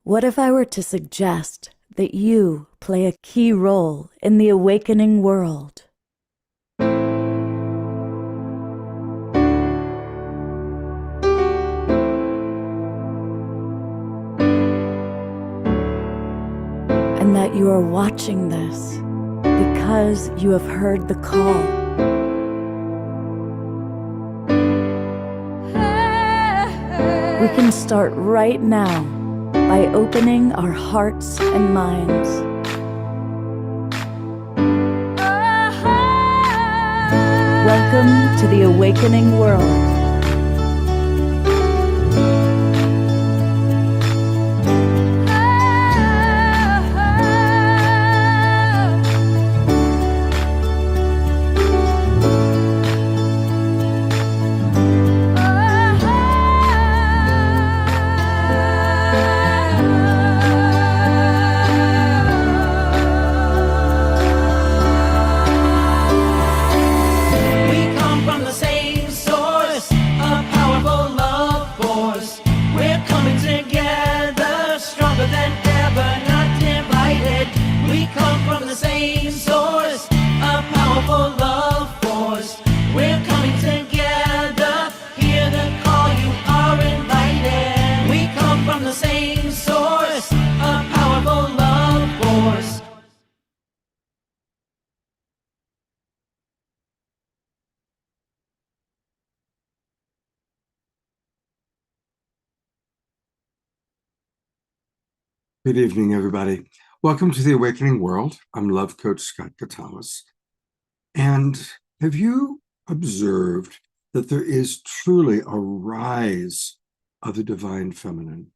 What if I were to suggest that you play a key role in the awakening world? And that you are watching this because you have heard the call. We can start right now by opening our hearts and minds. Welcome to the awakening world. Good evening, everybody. Welcome to the Awakening World. I'm Love Coach Scott Katalis. And have you observed that there is truly a rise of the divine feminine?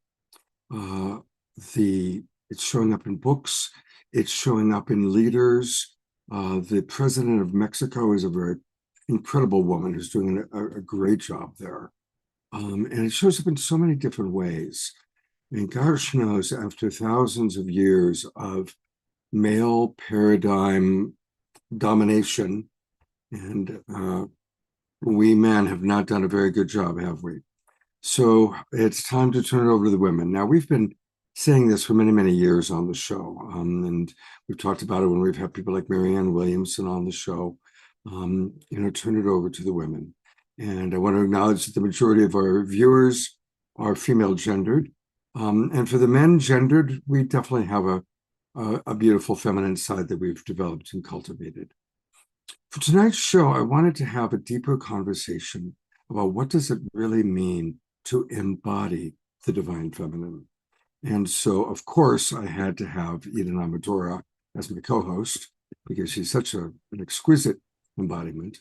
It's showing up in books. It's showing up in leaders. The president of Mexico is a very incredible woman who's doing a great job there. And it shows up in so many different ways. I mean, gosh knows, after thousands of years of male paradigm domination, and we men have not done a very good job, have we? So it's time to turn it over to the women. Now, we've been saying this for many, many years on the show, and we've talked about it when we've had people like Marianne Williamson on the show. Turn it over to the women. And I want to acknowledge that the majority of our viewers are female gendered. And for the men gendered, we definitely have a beautiful feminine side that we've developed and cultivated. For tonight's show, I wanted to have a deeper conversation about what does it really mean to embody the divine feminine. And so, of course, I had to have Eden Amadora as my co-host because she's such an exquisite embodiment.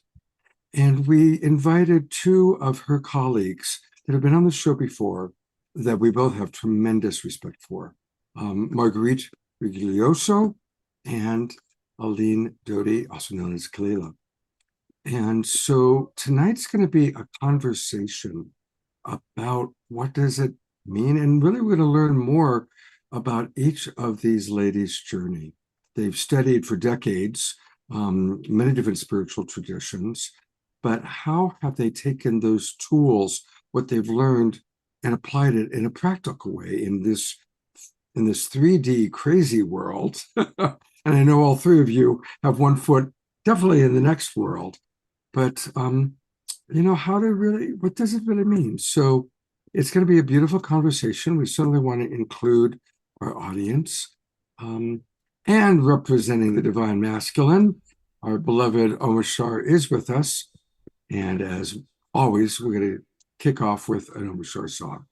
And we invited two of her colleagues that have been on the show before that we both have tremendous respect for, Marguerite Riglioso and Aline Doty, also known as Kalila. And so tonight's going to be a conversation about what does it mean, and really we're going to learn more about each of these ladies' journey. They've studied for decades, many different spiritual traditions, but how have they taken those tools, what they've learned, and applied it in a practical way in this 3D crazy world? And I know all three of you have one foot definitely in the next world, but what does it really mean? So it's going to be a beautiful conversation. We certainly want to include our audience, and representing the divine masculine, our beloved Omashar is with us. And as always, we're going to kick off with an Omashar song.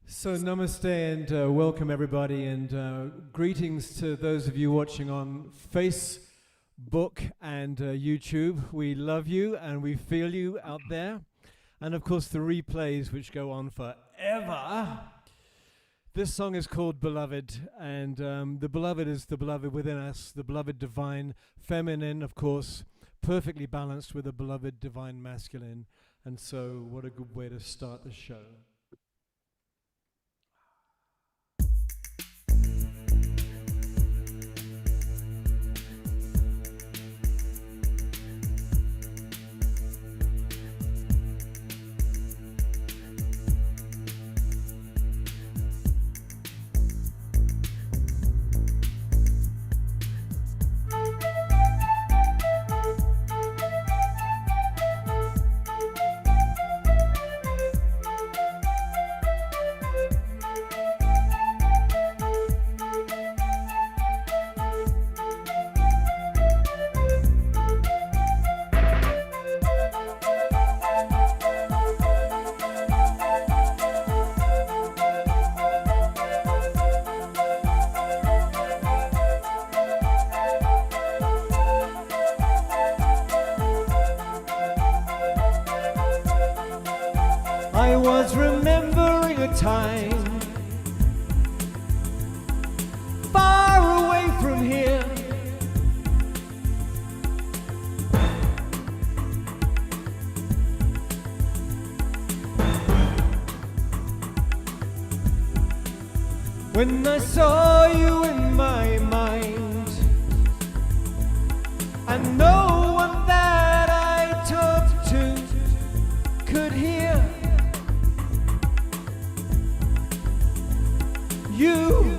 So namaste and welcome everybody, and greetings to those of you watching on Facebook and YouTube. We love you and we feel you out there. And of course the replays which go on forever. This song is called Beloved, and the beloved is the beloved within us, the beloved divine feminine, of course, perfectly balanced with the beloved divine masculine. And so what a good way to start the show. was remembering a time far away from here. When I saw you in my mind, and no one that I talked to could hear you,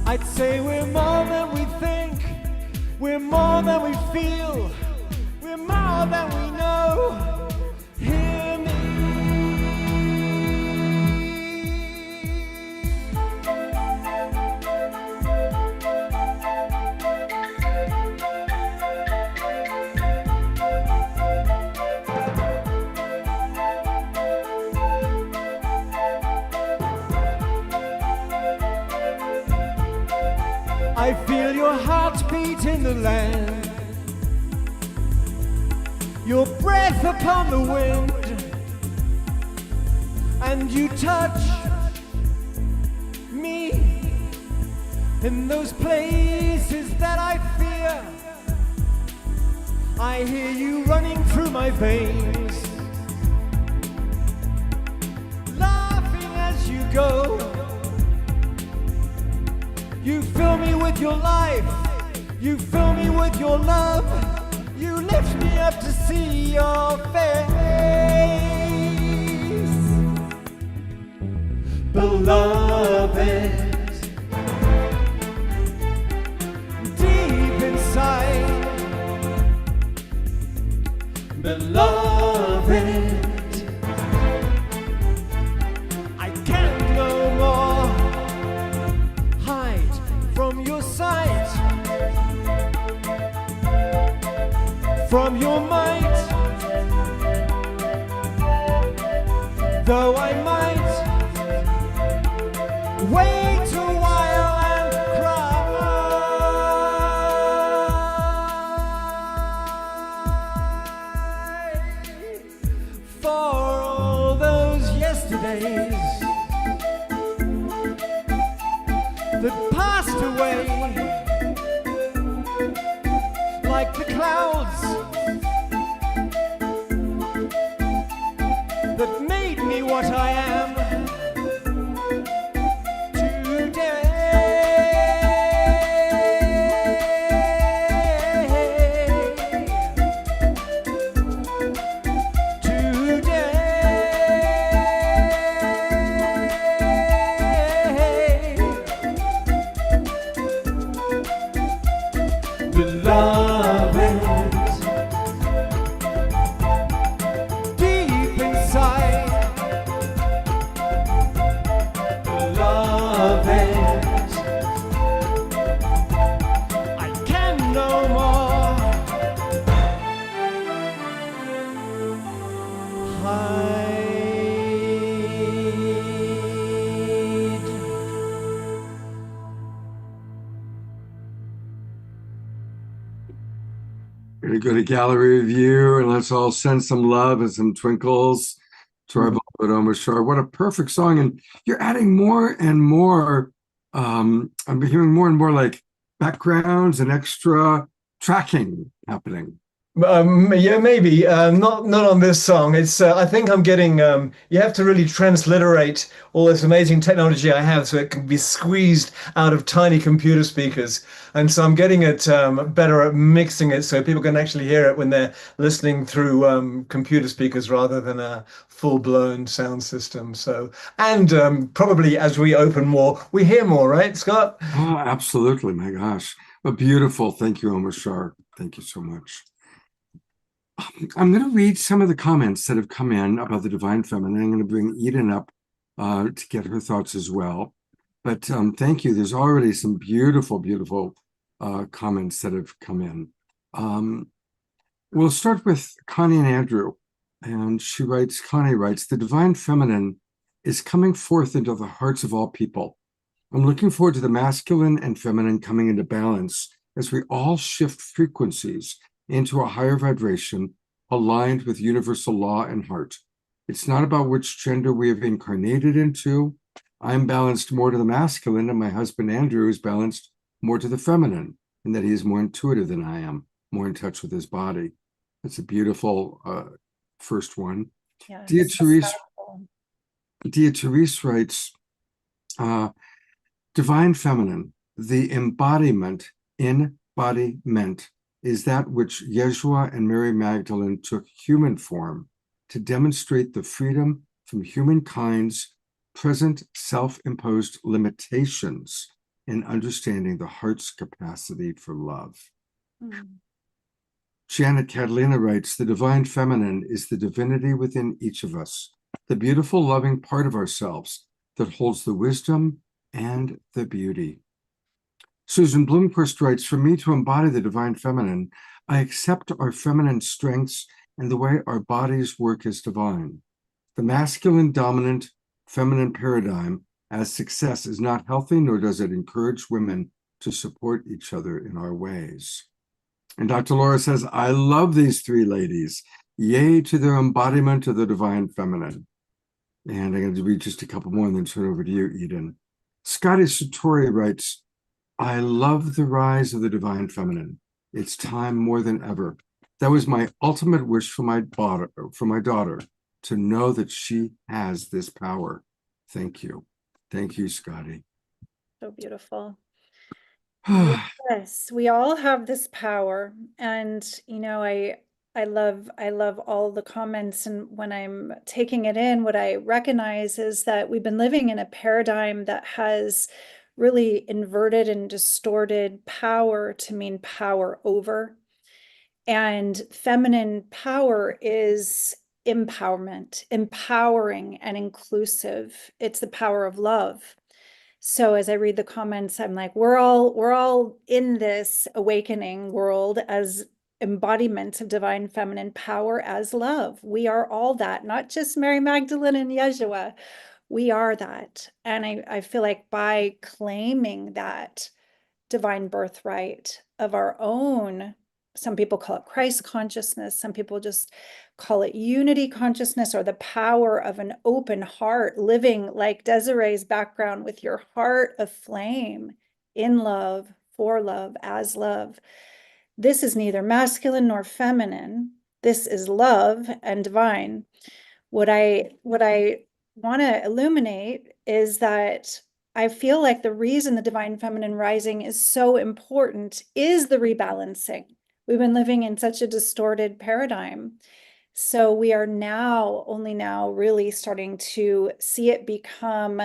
I'd say we're more than we think, we're more than we feel, we're more than we know. Hear me. I feel your heartbeat in the land, your breath upon the wind, and you touch me in those places that I fear. I hear you running through my veins, laughing as you go. You fill me with your life, you fill me with your love, you lift me up to see your face. Beloved, deep inside, beloved, I can't no more hide from your sight, from your might, though I might wait a while and cry for all those yesterdays that passed away like the clouds that made me what I am today. Beloved, deep inside, beloved, I can no more hide. Gonna go to gallery review and let's all send some love and some twinkles to our beloved Omar Shar. What a perfect song. And you're adding more and more. I'm hearing more and more like backgrounds and extra tracking happening. Yeah, maybe not on this song. It's I think I'm getting you have to really transliterate all this amazing technology I have so it can be squeezed out of tiny computer speakers, and so I'm getting it better at mixing it so people can actually hear it when they're listening through computer speakers rather than a full-blown sound system. So, and probably as we open more, we hear more, right, Scott? Oh, absolutely. My gosh. But beautiful. Thank you, Omar Shar. Thank you so much. I'm going to read some of the comments that have come in about the Divine Feminine. I'm going to bring Eden up to get her thoughts as well. But thank you. There's already some beautiful, beautiful comments that have come in. We'll start with Connie and Andrew. And Connie writes, the Divine Feminine is coming forth into the hearts of all people. I'm looking forward to the masculine and feminine coming into balance as we all shift frequencies into a higher vibration, aligned with universal law and heart. It's not about which gender we have incarnated into. I'm balanced more to the masculine, and my husband Andrew is balanced more to the feminine, in that he is more intuitive than I am, more in touch with his body. That's a beautiful first one. Yeah, Dia so Therese, powerful. Dia Therese writes, divine feminine, the embodiment is that which Yeshua and Mary Magdalene took human form to demonstrate the freedom from humankind's present self-imposed limitations in understanding the heart's capacity for love. Janet Catalina writes, the divine feminine is the divinity within each of us, the beautiful, loving part of ourselves that holds the wisdom and the beauty. Susan Blomquist writes, for me to embody the divine feminine, I accept our feminine strengths and the way our bodies work as divine. The masculine dominant feminine paradigm as success is not healthy, nor does it encourage women to support each other in our ways. And Dr. Laura says, I love these three ladies. Yay to their embodiment of the divine feminine. And I'm going to read just a couple more and then turn over to you, Eden. Scotty Satori writes, I love the rise of the divine feminine. It's time more than ever. That was my ultimate wish for my daughter, to know that she has this power. Thank you. Thank you, Scotty. So beautiful. Yes, we all have this power. And, I love all the comments. And when I'm taking it in, what I recognize is that we've been living in a paradigm that has really inverted and distorted power to mean power over. And feminine power is empowerment, empowering and inclusive. It's the power of love. So as I read the comments, I'm like, we're all in this awakening world as embodiments of divine feminine power as love. We are all that, not just Mary Magdalene and Yeshua. We are that. And I feel like by claiming that divine birthright of our own, some people call it Christ consciousness, some people just call it unity consciousness, or the power of an open heart, living like Desiree's background with your heart aflame in love, for love, as love. This is neither masculine nor feminine. This is love and divine. What I want to illuminate is that I feel like the reason the divine feminine rising is so important is the rebalancing. We've been living in such a distorted paradigm. So we are only now really starting to see it become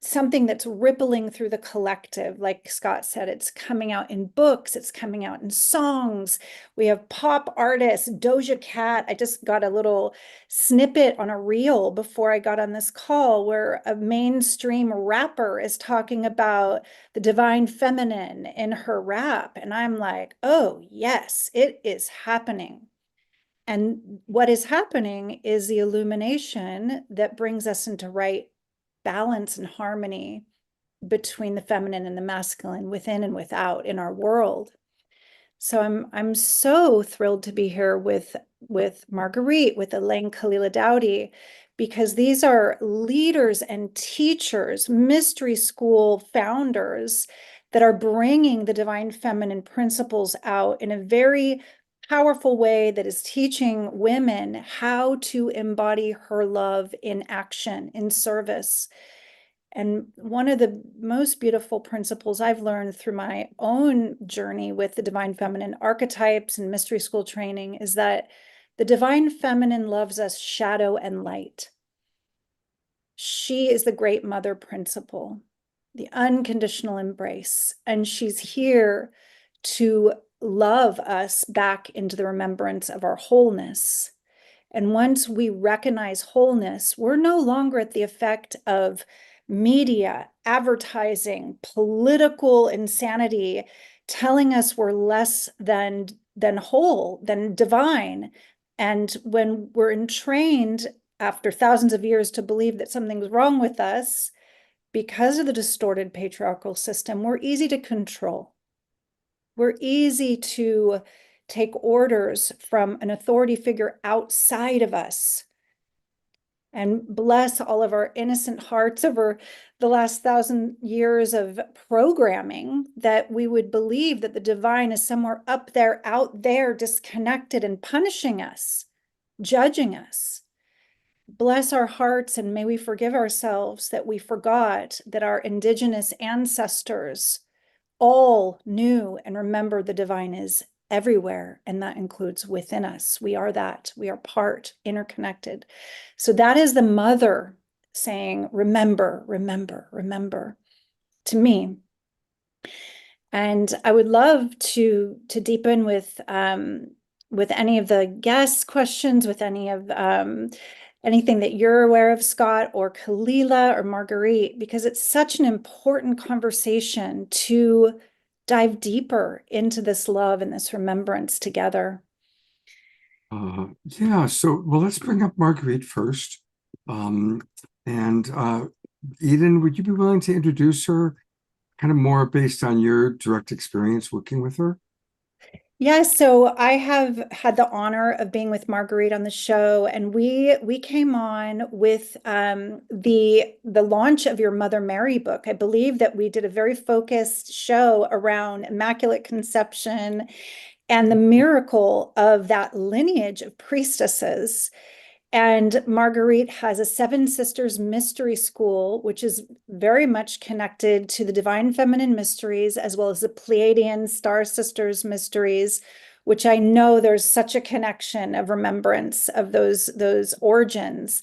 something that's rippling through the collective. Like Scott said, it's coming out in books, it's coming out in songs. We have pop artists, Doja Cat. I just got a little snippet on a reel before I got on this call where a mainstream rapper is talking about the divine feminine in her rap. And I'm like, oh yes, it is happening. And what is happening is the illumination that brings us into right balance and harmony between the feminine and the masculine, within and without, in our world. So I'm so thrilled to be here with Marguerite, with Elaine Kalila Dowdy, because these are leaders and teachers, mystery school founders that are bringing the divine feminine principles out in a very powerful way that is teaching women how to embody her love in action, in service. And one of the most beautiful principles I've learned through my own journey with the divine feminine archetypes and mystery school training is that the divine feminine loves us shadow and light. She is the great mother principle, the unconditional embrace, and she's here to love us back into the remembrance of our wholeness. And once we recognize wholeness, we're no longer at the effect of media, advertising, political insanity telling us we're less than whole, than divine. And when we're entrained after thousands of years to believe that something's wrong with us, because of the distorted patriarchal system, we're easy to control. We're easy to take orders from an authority figure outside of us. And bless all of our innocent hearts over the last 1,000 years of programming, that we would believe that the divine is somewhere up there, out there, disconnected and punishing us, judging us. Bless our hearts, and may we forgive ourselves that we forgot that our indigenous ancestors all knew and remember the divine is everywhere, and that includes within us. We are that. We are part, interconnected. So that is the mother saying, remember, remember, remember, to me. And I would love to deepen with any of the guest questions, with any of anything that you're aware of, Scott or Kalila or Marguerite, because it's such an important conversation to dive deeper into this love and this remembrance together. Yeah, so well, let's bring up Marguerite first. And Eden, would you be willing to introduce her kind of more based on your direct experience working with her? Yeah, so I have had the honor of being with Marguerite on the show, and we came on with the launch of your Mother Mary book. I believe that we did a very focused show around Immaculate Conception and the miracle of that lineage of priestesses. And Marguerite has a Seven Sisters Mystery School, which is very much connected to the Divine Feminine Mysteries, as well as the Pleiadian Star Sisters Mysteries, which I know there's such a connection of remembrance of those origins.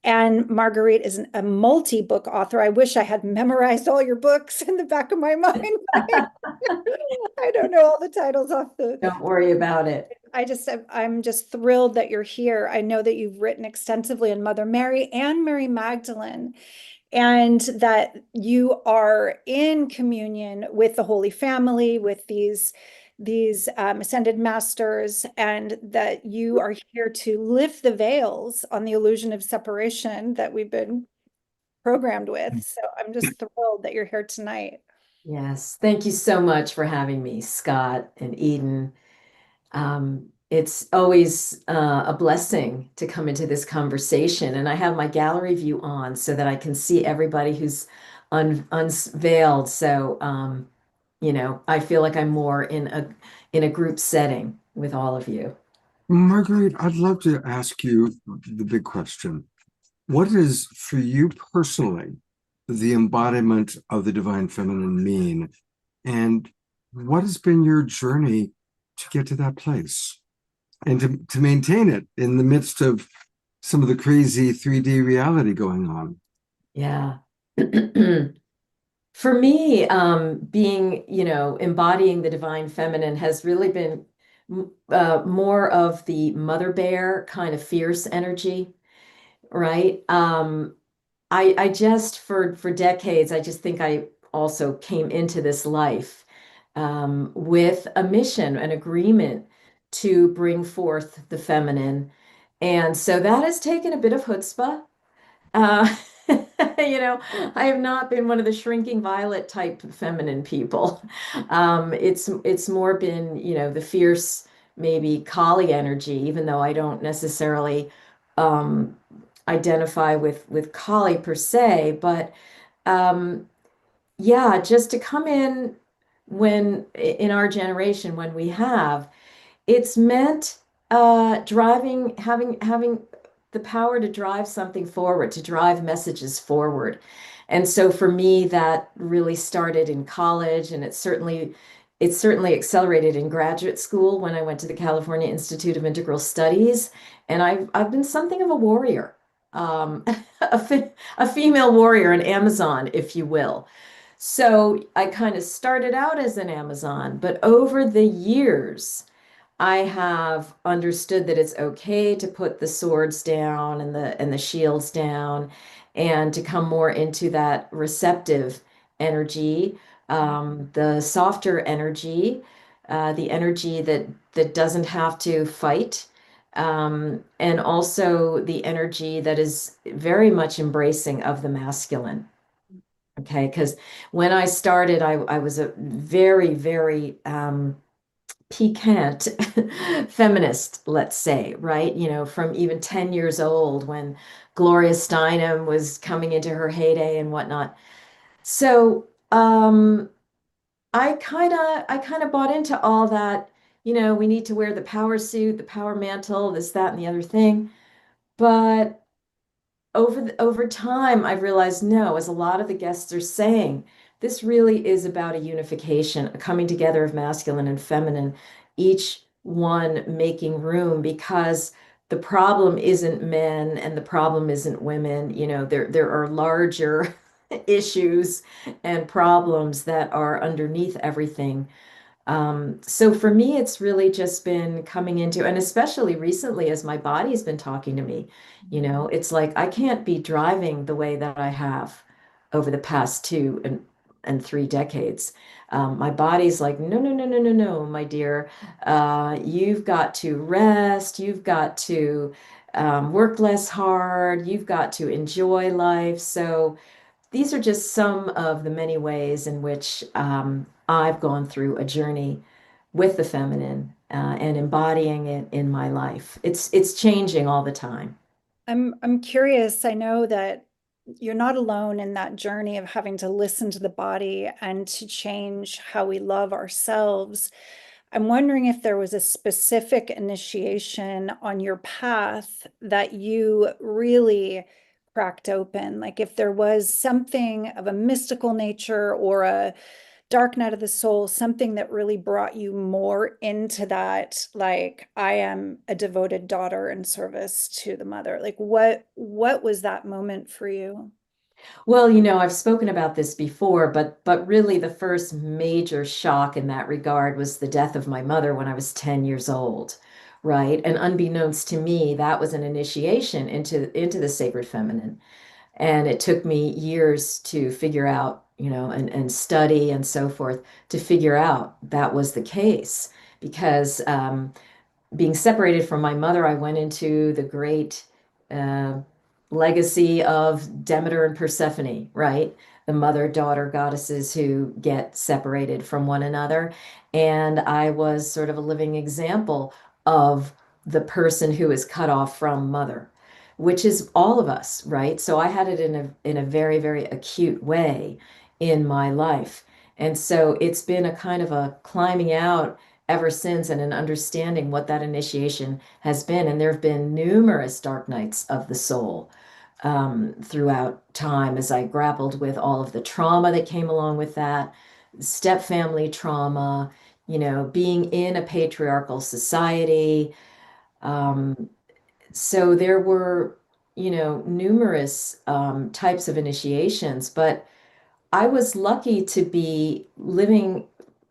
And Marguerite is a multi-book author. I wish I had memorized all your books in the back of my mind. I don't know all the titles off the. Don't worry about it. I'm just thrilled that you're here. I know that you've written extensively on Mother Mary and Mary Magdalene, and that you are in communion with the Holy Family, with these ascended masters, and that you are here to lift the veils on the illusion of separation that we've been programmed with. So I'm just thrilled that you're here tonight. Yes, thank you so much for having me, Scott and Eden. It's always a blessing to come into this conversation, and I have my gallery view on so that I can see everybody who's unveiled. So, I feel like I'm more in a group setting with all of you. Marguerite, I'd love to ask you the big question. What is, for you personally, the embodiment of the divine feminine mean? And what has been your journey to get to that place and to maintain it in the midst of some of the crazy 3D reality going on? Yeah. For me, being, embodying the divine feminine has really been more of the mother bear kind of fierce energy, right? I just for decades, I just think I also came into this life with a mission, an agreement to bring forth the feminine. And so that has taken a bit of chutzpah. Uh, I have not been one of the shrinking violet type feminine people. It's more been, the fierce, maybe Kali energy, even though I don't necessarily um, identify with Kali per se, but yeah, just to come in when in our generation when we have, it's meant having the power to drive something forward, to drive messages forward. And so for me, that really started in college, and it certainly accelerated in graduate school when I went to the California Institute of Integral Studies. And I've been something of a warrior, a female warrior, an Amazon, if you will. So I kind of started out as an Amazon, but over the years, I have understood that it's okay to put the swords down and the shields down and to come more into that receptive energy, the softer energy, the energy that doesn't have to fight, and also the energy that is very much embracing of the masculine. Okay, because when I started, I was a very, very piquant feminist, let's say, right? You know, from even 10 years old when Gloria Steinem was coming into her heyday and whatnot. So, I kind of bought into all that, you know, we need to wear the power suit, the power mantle, this, that, and the other thing. But over time, I've realized no, as a lot of the guests are saying, this really is about a unification, a coming together of masculine and feminine, each one making room because the problem isn't men and the problem isn't women. You know, there are larger issues and problems that are underneath everything. So for me, it's really just been coming into, and especially recently as my body's been talking to me, you know, it's like I can't be driving the way that I have over the past and 3 decades. My body's like, no, no, no, no, no, no, my dear. You've got to rest. You've got to work less hard. You've got to enjoy life. So these are just some of the many ways in which I've gone through a journey with the feminine and embodying it in my life. It's changing all the time. I'm curious. I know that you're not alone in that journey of having to listen to the body and to change how we love ourselves. I'm wondering if there was a specific initiation on your path that you really cracked open, like if there was something of a mystical nature or a dark night of the soul, something that really brought you more into that, like I am a devoted daughter in service to the mother. Like what was that moment for you? Well, you know, I've spoken about this before, but really the first major shock in that regard was the death of my mother when I was 10 years old, right? And unbeknownst to me, that was an initiation into the sacred feminine. And it took me years to figure out, you know, and study and so forth to figure out that was the case. Because being separated from my mother, I went into the great uh, legacy of Demeter and Persephone, right? The mother-daughter goddesses who get separated from one another. And I was sort of a living example of the person who is cut off from mother, which is all of us, right? So I had it in a very, very acute way in my life. And so it's been a kind of a climbing out ever since and an understanding what that initiation has been. And there have been numerous dark nights of the soul throughout time as I grappled with all of the trauma that came along with that, step family trauma, you know, being in a patriarchal society. Um, so there were, you know, numerous types of initiations, but I was lucky to be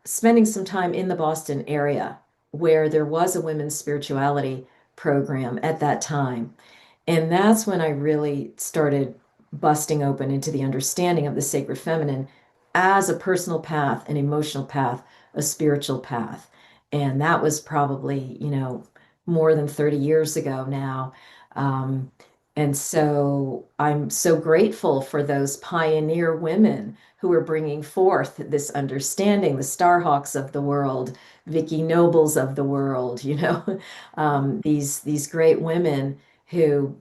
spending some time in the Boston area where there was a women's spirituality program at that time. And that's when I really started busting open into the understanding of the sacred feminine as a personal path, an emotional path, a spiritual path. And that was probably, you know, more than 30 years ago now. Um, and so I'm so grateful for those pioneer women who are bringing forth this understanding, the Starhawks of the world, Vicky Nobles of the world, you know, these great women who,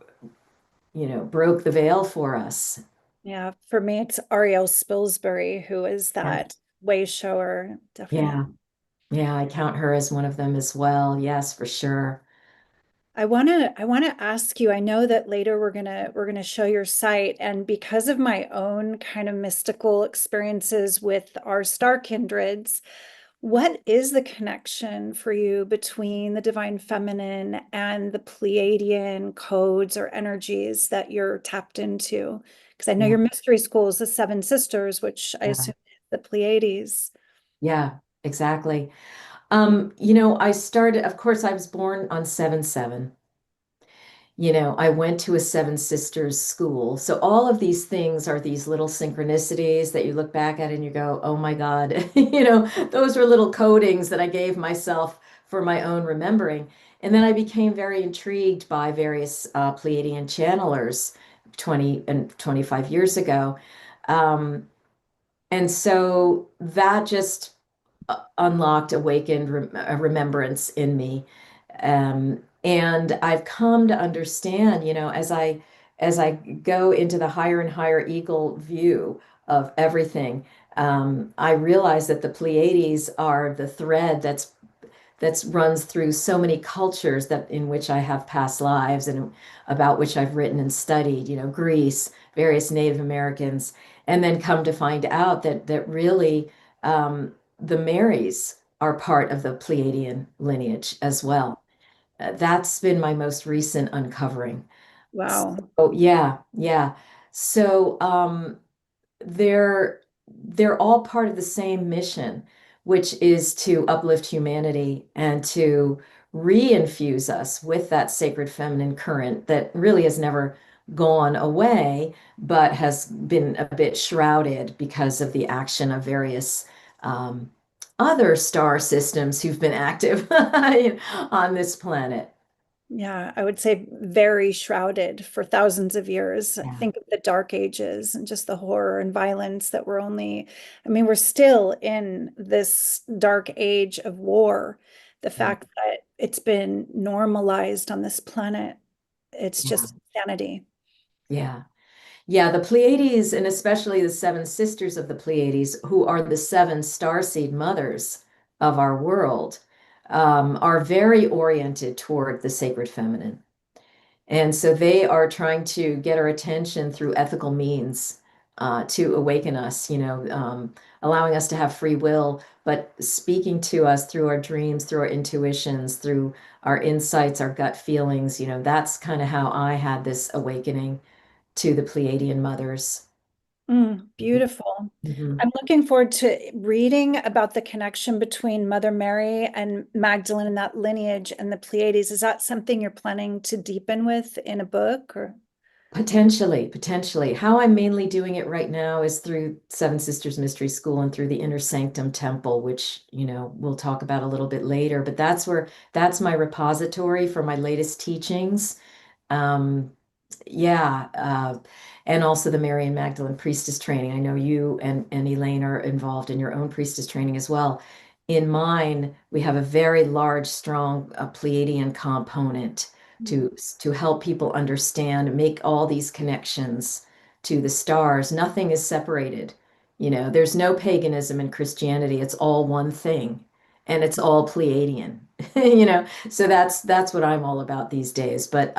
you know, broke the veil for us. Yeah, for me, it's Ariel Spilsbury, who is Yeah, that way shower, definitely. yeah, yeah, I count her as one of them as well. Yes, for sure. I want to ask you, I know that later we're gonna show your site, and because of my own kind of mystical experiences with our star kindreds, what is the connection for you between the divine feminine and the Pleiadian codes or energies that you're tapped into? Because I know Yeah, your mystery school is the Seven Sisters, which I yeah, assume is the Pleiades. yeah, exactly. You know, I started, of course, I was born on 7/7. You know, I went to a Seven Sisters school. So all of these things are these little synchronicities that you look back at and you go, oh my God, you know, those were little codings that I gave myself for my own remembering. And then I became very intrigued by various Pleiadian channelers 20 and 25 years ago. Um, and so that just unlocked, awakened a remembrance in me. And I've come to understand, as I go into the higher and higher eagle view of everything, I realize that the Pleiades are the thread that's runs through so many cultures that in which I have past lives and about which I've written and studied, Greece, various Native Americans, and then come to find out that really the Marys are part of the Pleiadian lineage as well. That's been my most recent uncovering. Wow. Oh, yeah, yeah. So they're they're all part of the same mission, which is to uplift humanity and to re-infuse us with that sacred feminine current that really has never gone away, but has been a bit shrouded because of the action of various um, other star systems who've been active on this planet. Yeah, I would say very shrouded for thousands of years. Yeah. Think of the Dark Ages and just the horror and violence that we're only, I mean, we're still in this dark age of war. The fact that it's been normalized on this planet, it's Yeah. just insanity. Yeah. Yeah, the Pleiades, and especially the seven sisters of the Pleiades, who are the seven starseed mothers of our world, are very oriented toward the sacred feminine. And so they are trying to get our attention through ethical means to awaken us, allowing us to have free will, but speaking to us through our dreams, through our intuitions, through our insights, our gut feelings. That's kind of how I had this awakening to the Pleiadian mothers. Beautiful. Mhm. I'm looking forward to reading about the connection between Mother Mary and Magdalene and that lineage and the Pleiades. Is that something you're planning to deepen with in a book or? Potentially, potentially. How I'm mainly doing it right now is through Seven Sisters Mystery School and through the Inner Sanctum Temple, which, we'll talk about a little bit later. But that's my repository for my latest teachings. Um, yeah, and also the Mary and Magdalene priestess training. I know you and Elaine are involved in your own priestess training as well. In mine, we have a very large, strong Pleiadian component to help people understand, make all these connections to the stars. Nothing is separated. There's no paganism in Christianity. It's all one thing, and it's all Pleiadian. So that's what I'm all about these days. But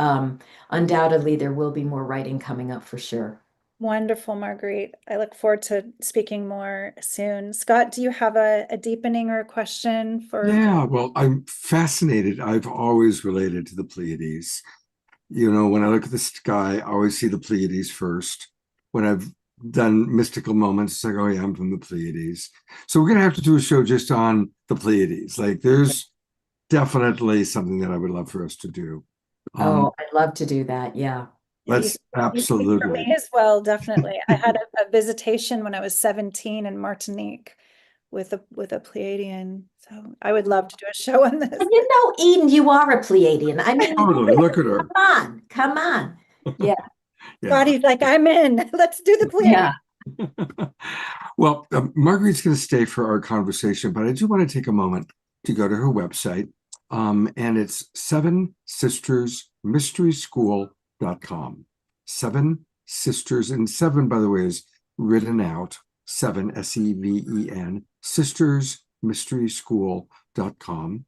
undoubtedly, there will be more writing coming up for sure. Wonderful, Marguerite. I look forward to speaking more soon. Scott, do you have a deepening or a question for? Yeah, well, I'm fascinated. I've always related to the Pleiades. When I look at the sky, I always see the Pleiades first. When I've done mystical moments, it's like, oh yeah, I'm from the Pleiades. So we're gonna have to do a show just on the Pleiades. Like there's definitely something that I would love for us to do. Oh, I'd love to do that. Yeah. Yeah, Let's you speak for absolutely. me as well, definitely. I had a visitation when I was 17 in Martinique with a Pleiadian. So I would love to do a show on this. And Eden, you are a Pleiadian. I mean, Totally. Look at her. come on, come on. Yeah, Yeah. Scotty's like, I'm in. Let's do the Pleiadian. yeah. Well, Marguerite's going to stay for our conversation, but I do want to take a moment to go to her website. And it's Seven Sisters Mystery School.com. Seven Sisters, and seven, by the way, is written out, seven, Seven, Sisters Mystery School.com.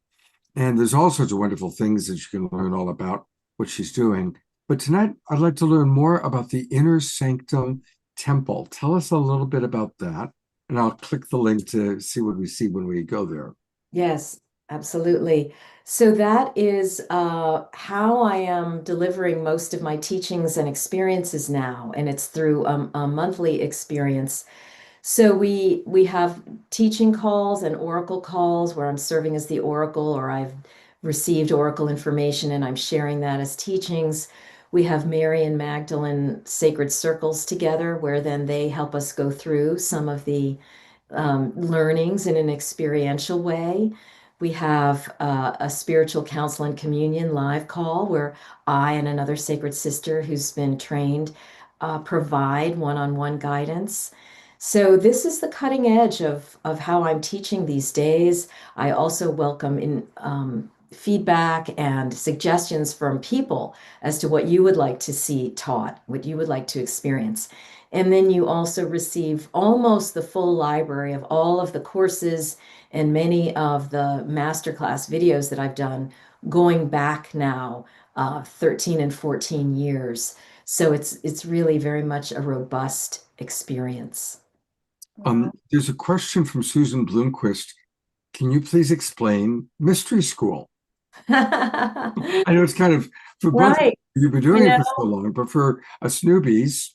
And there's all sorts of wonderful things that you can learn all about what she's doing. But tonight, I'd like to learn more about the Inner Sanctum Temple. Tell us a little bit about that, and I'll click the link to see what we see when we go there. Yes, absolutely. So that is how I am delivering most of my teachings and experiences now, and it's through a monthly experience. So we have teaching calls and oracle calls where I'm serving as the oracle, or I've received oracle information and I'm sharing that as teachings. We have Mary and Magdalene sacred circles together, where then they help us go through some of the learnings in an experiential way. We have a spiritual council and communion live call where I and another sacred sister who's been trained provide one-on-one guidance. So this is the cutting edge of how I'm teaching these days. I also welcome in feedback and suggestions from people as to what you would like to see taught, what you would like to experience. And then you also receive almost the full library of all of the courses and many of the masterclass videos that I've done going back now 13 and 14 years. So it's really very much a robust experience. Wow. There's a question from Susan Bloomquist. Can you please explain mystery school? I know it's kind of for both of you, Right. you've been You doing it know, for so long, but for us newbies,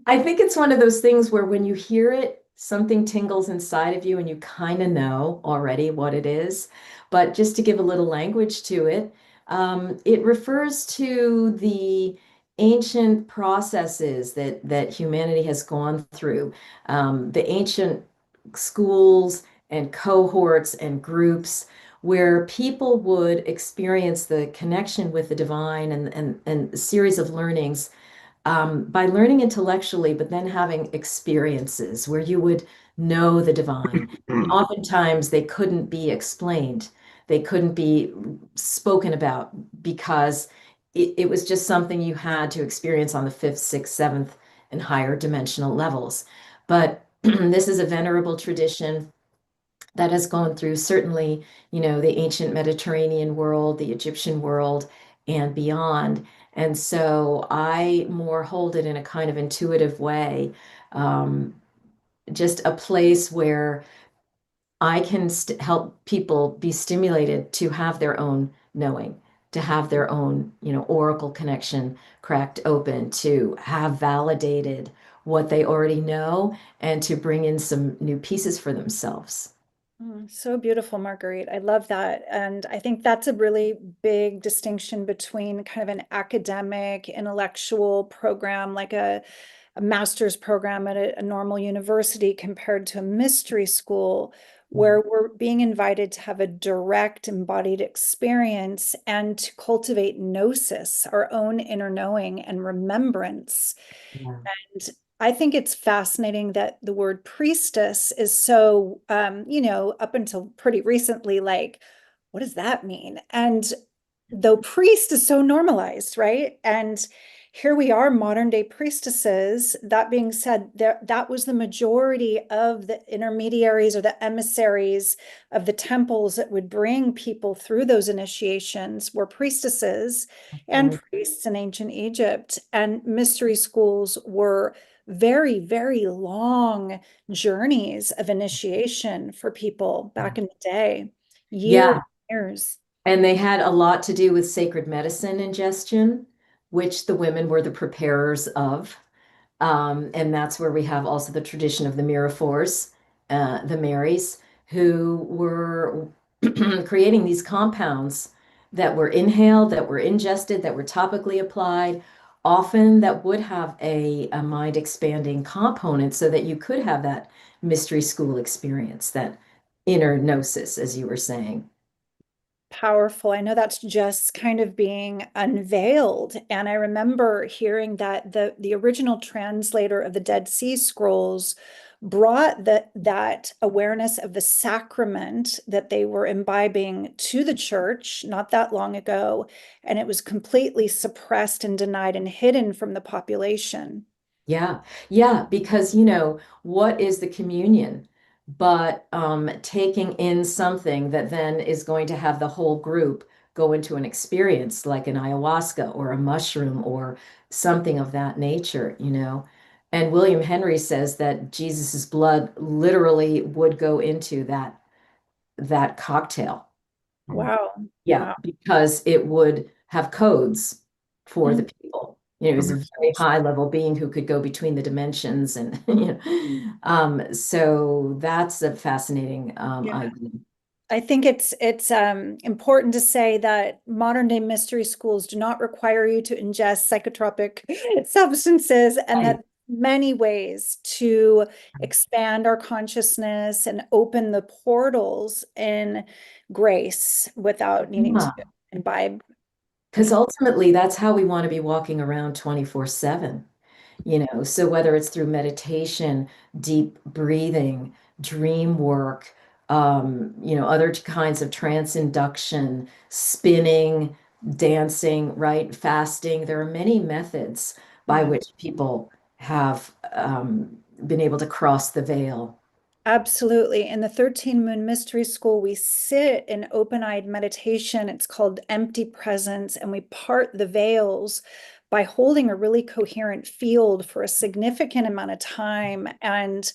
I think it's one of those things where when you hear it, something tingles inside of you and you kind of know already what it is. But just to give a little language to it, it refers to the ancient processes that humanity has gone through, the ancient schools and cohorts and groups where people would experience the connection with the divine and a series of learnings by learning intellectually, but then having experiences where you would know the divine. And oftentimes they couldn't be explained, they couldn't be spoken about because it was just something you had to experience on the fifth, sixth, seventh, and higher dimensional levels. But this is a venerable tradition that has gone through certainly, the ancient Mediterranean world, the Egyptian world, and beyond. And so I more hold it in a kind of intuitive way, um, just a place where I can help people be stimulated to have their own knowing, to have their own, oracle connection cracked open, to have validated what they already know, and to bring in some new pieces for themselves. So beautiful, Marguerite. I love that. And I think that's a really big distinction between kind of an academic, intellectual program, like a master's program at a normal university, compared to a mystery school, where we're being invited to have a direct embodied experience and to cultivate gnosis, our own inner knowing and remembrance. Yeah. And I think it's fascinating that the word priestess is so, up until pretty recently, like, what does that mean? And though priest is so normalized, right? And here we are, modern day priestesses. That being said, that was the majority of the intermediaries or the emissaries of the temples that would bring people through those initiations were priestesses and Right. priests in ancient Egypt. And mystery schools were very, very long journeys of initiation for people back in the day, years, Yeah. years. And they had a lot to do with sacred medicine ingestion, which the women were the preparers of. And that's where we have also the tradition of the Miraphors, the Marys, who were creating these compounds that were inhaled, that were ingested, that were topically applied, often that would have a mind expanding component so that you could have that mystery school experience, that inner gnosis, as you were saying. Powerful. I know that's just kind of being unveiled. And I remember hearing that the original translator of the Dead Sea Scrolls brought that awareness of the sacrament that they were imbibing to the church not that long ago, and it was completely suppressed and denied and hidden from the population. Yeah, yeah, because what is the communion but taking in something that then is going to have the whole group go into an experience like an ayahuasca or a mushroom or something of that nature. And William Henry says that Jesus's blood literally would go into that cocktail. Wow. Yeah, Wow. because it would have codes for the Mm, people. It that was a makes very sense. high level being who could go between the dimensions and so that's a fascinating yeah. idea. I think it's important to say that modern day mystery schools do not require you to ingest psychotropic substances, and Right. that many ways to expand our consciousness and open the portals in grace without needing to Yeah, imbibe because any. ultimately that's how we want to be walking around 24/7. So whether it's through meditation, deep breathing, dream work, other kinds of trance induction, spinning, dancing, right, fasting, there are many methods by Mhm. which people have been able to cross the veil. Absolutely. In the 13 Moon Mystery School, we sit in open-eyed meditation. It's called empty presence, and we part the veils by holding a really coherent field for a significant amount of time. And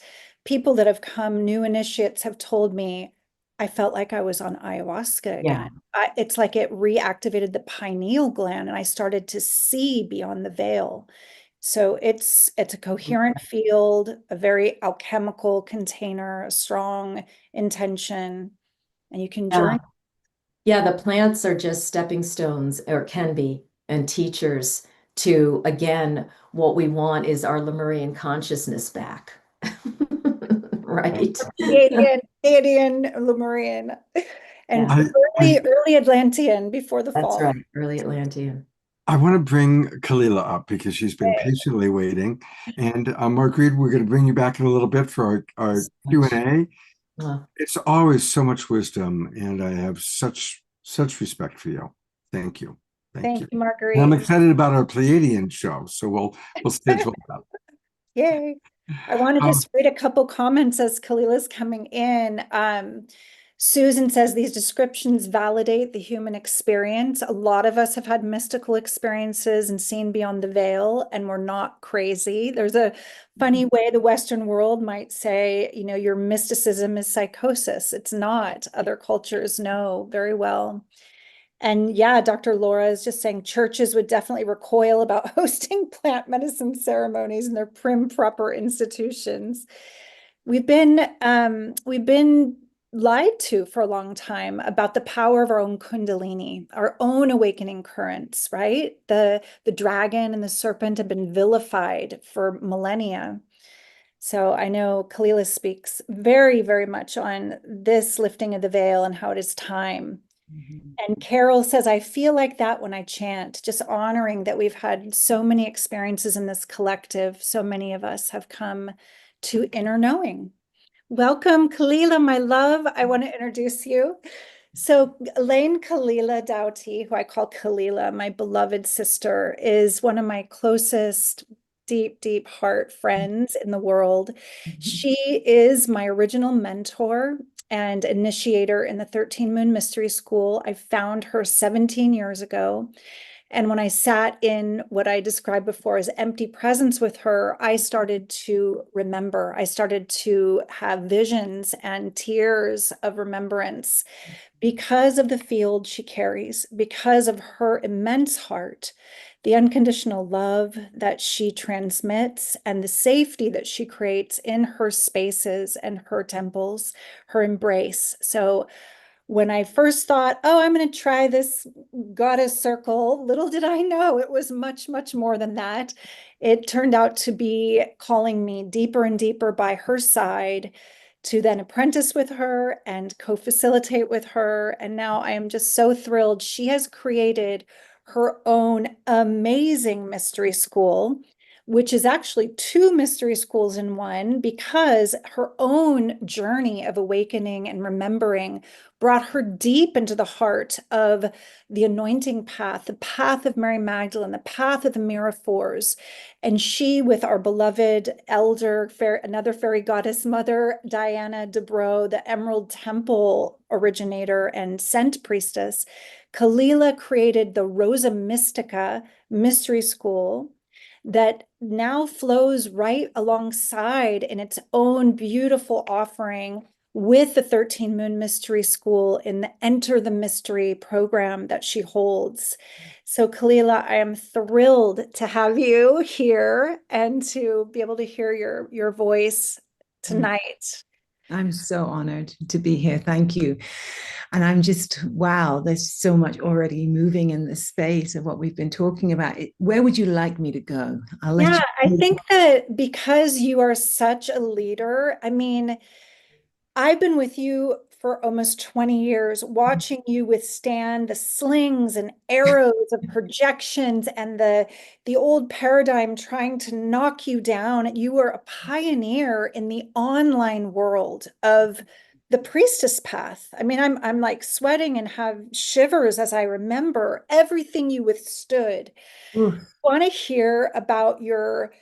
people that have come, new initiates, have told me, I felt like I was on ayahuasca Yeah. again. It's like it reactivated the pineal gland, and I started to see beyond the veil. So it's a coherent field, a very alchemical container, a strong intention, and you can Yeah. journey. Yeah, the plants are just stepping stones, or can be, and teachers to, again, what we want is our Lemurian consciousness back. Right? Pleiadian, Lemurian, and Yeah, I, I, early Atlantean before the that's fall. right. Early Atlantean. I want to bring Kalila up because she's been patiently waiting. And Marguerite, we're going to bring you back in a little bit for our So much. Q&A. Well, It's always so much wisdom, and I have such respect for you. Thank you. Thank Thank you. you, And I'm Marguerite. excited about our Pleiadian show, so we'll schedule that. Yay. I want to Um, just read a couple comments as Kalila's coming in. Susan says these descriptions validate the human experience. A lot of us have had mystical experiences and seen beyond the veil, and we're not crazy. There's a funny way the Western world might say, your mysticism is psychosis. It's not. Other cultures know very well. And yeah, Dr. Laura is just saying churches would definitely recoil about hosting plant medicine ceremonies in their prim proper institutions. We've been lied to for a long time about the power of our own kundalini, our own awakening currents, right? The dragon and the serpent have been vilified for millennia. So I know Kalila speaks very, very much on this lifting of the veil and how it is time. And Carol says, I feel like that when I chant, just honoring that we've had so many experiences in this collective. So many of us have come to inner knowing. Welcome, Kalila, my love. I want to introduce you. So Elaine Kalila Doughty, who I call Kalila, my beloved sister, is one of my closest, deep, deep heart friends in the world. She is my original mentor and initiator in the 13 Moon Mystery School. I found her 17 years ago. And when I sat in what I described before as empty presence with her, I started to remember. I started to have visions and tears of remembrance because of the field she carries, because of her immense heart, the unconditional love that she transmits, and the safety that she creates in her spaces and her temples, her embrace. So when I first thought, oh, I'm going to try this goddess circle, little did I know it was much, much more than that. It turned out to be calling me deeper and deeper by her side to then apprentice with her and co-facilitate with her. And now I am just so thrilled. She has created her own amazing mystery school, which is actually two mystery schools in one, because her own journey of awakening and remembering brought her deep into the heart of the anointing path, the path of Mary Magdalene, the path of the Miraphors. And she, with our beloved elder, another fairy goddess mother, Diana Dubrow, the Emerald Temple originator and scent priestess, Kalila created the Rosa Mystica Mystery School that now flows right alongside in its own beautiful offering with the 13 Moon Mystery School in the Enter the Mystery program that she holds. So, Kalila, I am thrilled to have you here and to be able to hear your voice tonight. I'm so honored to be here. Thank you. And I'm just, wow, there's so much already moving in the space of what we've been talking about. Where would you like me to go? I'll let Yeah, I you. think that because you are such a leader, I mean, I've been with you for almost 20 years, watching you withstand the slings and arrows of projections and the old paradigm trying to knock you down. You were a pioneer in the online world of the priestess path. I mean, I'm like sweating and have shivers as I remember everything you withstood. Oof. I want to hear about your,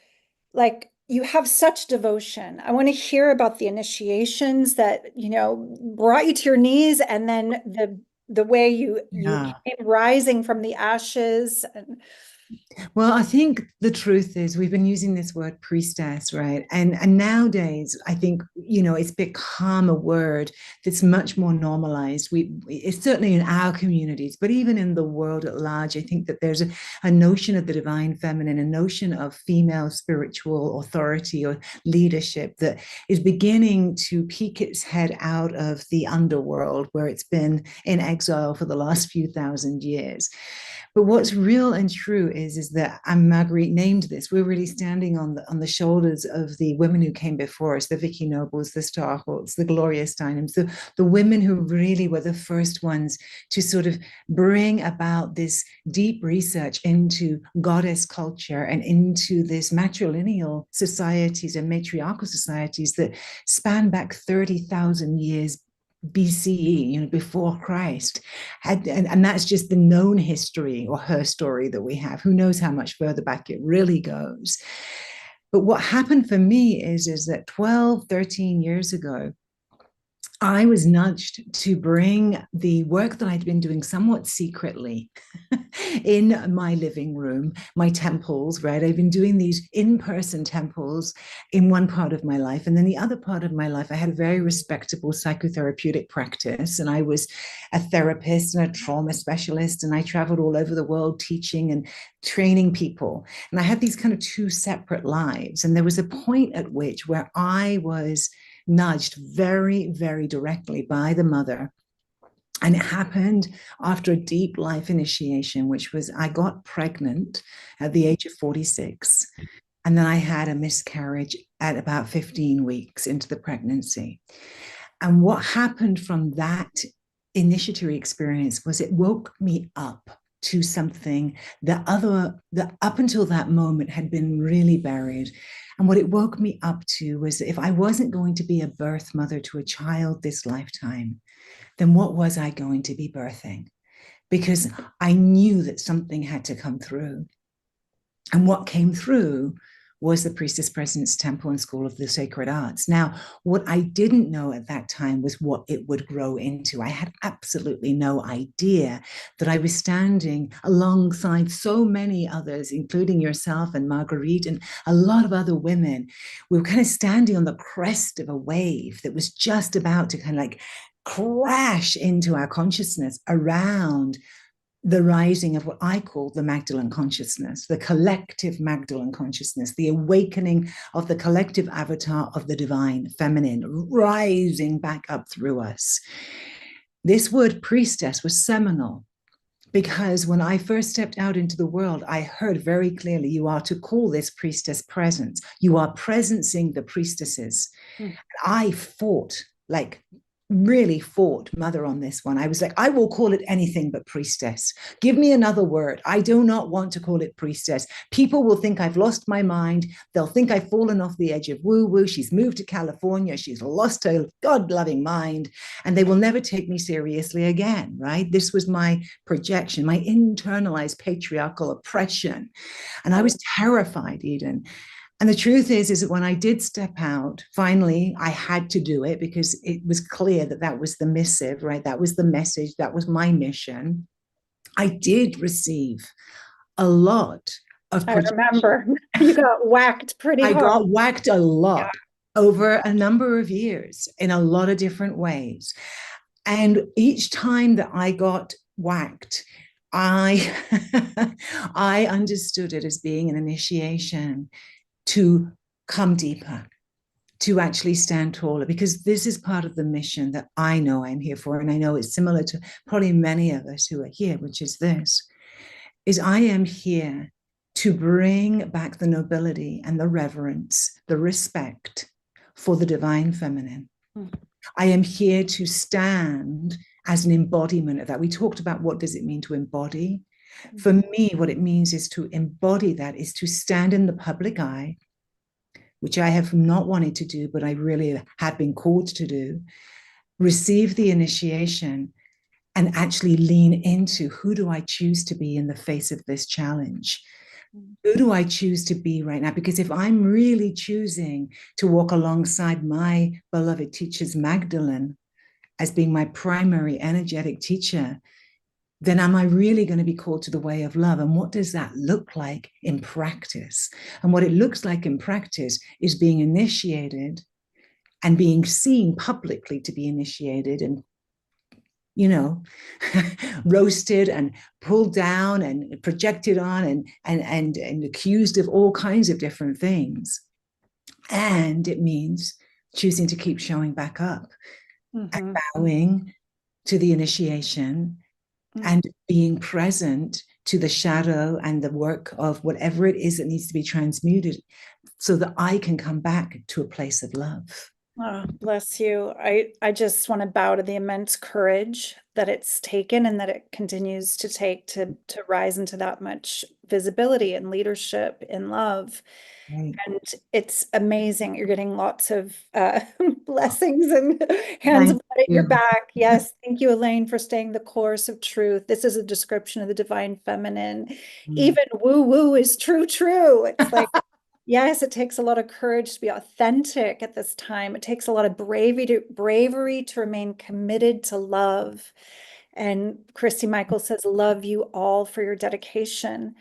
like, you have such devotion. I want to hear about the initiations that, you know, brought you to your knees, and then the way you Yeah. came rising from the ashes. And Well, I think the truth is we've been using this word priestess, right? And nowadays, I think, you know, it's become a word that's much more normalized. It's certainly in our communities, but even in the world at large, I think that there's a notion of the divine feminine, a notion of female spiritual authority or leadership that is beginning to peek its head out of the underworld where it's been in exile for the last few thousand years. But what's real and true is that, and Marguerite named this, we're really standing on the shoulders of the women who came before us, the Vicky Nobles, the Starholts, the Gloria Steinems, the women who really were the first ones to sort of bring about this deep research into goddess culture and into this matrilineal societies and matriarchal societies that span back 30,000 years BCE, you know, before Christ. And that's just the known history or her story that we have. Who knows how much further back it really goes. But what happened for me is that 12, 13 years ago, I was nudged to bring the work that I'd been doing somewhat secretly in my living room, my temples, right? I've been doing these in-person temples in one part of my life. And then the other part of my life, I had a very respectable psychotherapeutic practice. And I was a therapist and a trauma specialist. And I traveled all over the world teaching and training people. And I had these kind of two separate lives. And there was a point at which where I was nudged very, very directly by the mother. And it happened after a deep life initiation, which was I got pregnant at the age of 46. And then I had a miscarriage at about 15 weeks into the pregnancy. And what happened from that initiatory experience was it woke me up to something that up until that moment had been really buried. And what it woke me up to was that if I wasn't going to be a birth mother to a child this lifetime, then what was I going to be birthing? Because I knew that something had to come through. And what came through was the Priestess Presence Temple and School of the Sacred Arts. Now, what I didn't know at that time was what it would grow into. I had absolutely no idea that I was standing alongside so many others, including yourself and Marguerite and a lot of other women. We were kind of standing on the crest of a wave that was just about to kind of like crash into our consciousness around the rising of what I call the Magdalene consciousness, the collective Magdalene consciousness, the awakening of the collective avatar of the divine feminine rising back up through us. This word priestess was seminal because when I first stepped out into the world, I heard very clearly, you are to call this priestess presence. You are presencing the priestesses. I fought, like really fought mother on this one. I was like, I will call it anything but priestess. Give me another word. I do not want to call it priestess. People will think I've lost my mind. They'll think I've fallen off the edge of woo-woo. She's moved to California. She's lost her God-loving mind. And they will never take me seriously again, right? This was my projection, my internalized patriarchal oppression. And I was terrified, Eden. And the truth is that when I did step out, finally, I had to do it because it was clear that that was the missive, right? That was the message. That was my mission. I did receive a lot of I remember you got whacked pretty hard. I got whacked a lot over a number of years in a lot of different ways. And each time that I got whacked, I understood it as being an initiation to come deeper, to actually stand taller, because this is part of the mission that I know I'm here for. And I know it's similar to probably many of us who are here, which is this, is I am here to bring back the nobility and the reverence, the respect for the divine feminine. I am here to stand as an embodiment of that. We talked about what does it mean to embody. For me, what it means is to embody that is to stand in the public eye, which I have not wanted to do, but I really have been called to do, receive the initiation, and actually lean into who do I choose to be in the face of this challenge? Who do I choose to be right now? Because if I'm really choosing to walk alongside my beloved teachers, Magdalene, as being my primary energetic teacher, then am I really going to be called to the way of love? And what does that look like in practice? And what it looks like in practice is being initiated and being seen publicly to be initiated and, you know, roasted and pulled down and projected on and accused of all kinds of different things. And it means choosing to keep showing back up and bowing to the initiation and being present to the shadow and the work of whatever it is that needs to be transmuted so that I can come back to a place of love. Oh, bless you. I just want to bow to the immense courage that it's taken and that it continues to take to rise into that much visibility and leadership in love. Right. And it's amazing. You're getting lots of blessings and hands of blood at your back. Yes. Thank you, Elaine, for staying the course of truth. This is a description of the divine feminine. Even woo-woo is true. It's like, yes, it takes a lot of courage to be authentic at this time. It takes a lot of bravery to remain committed to love. And Christy Michael says, love you all for your dedication.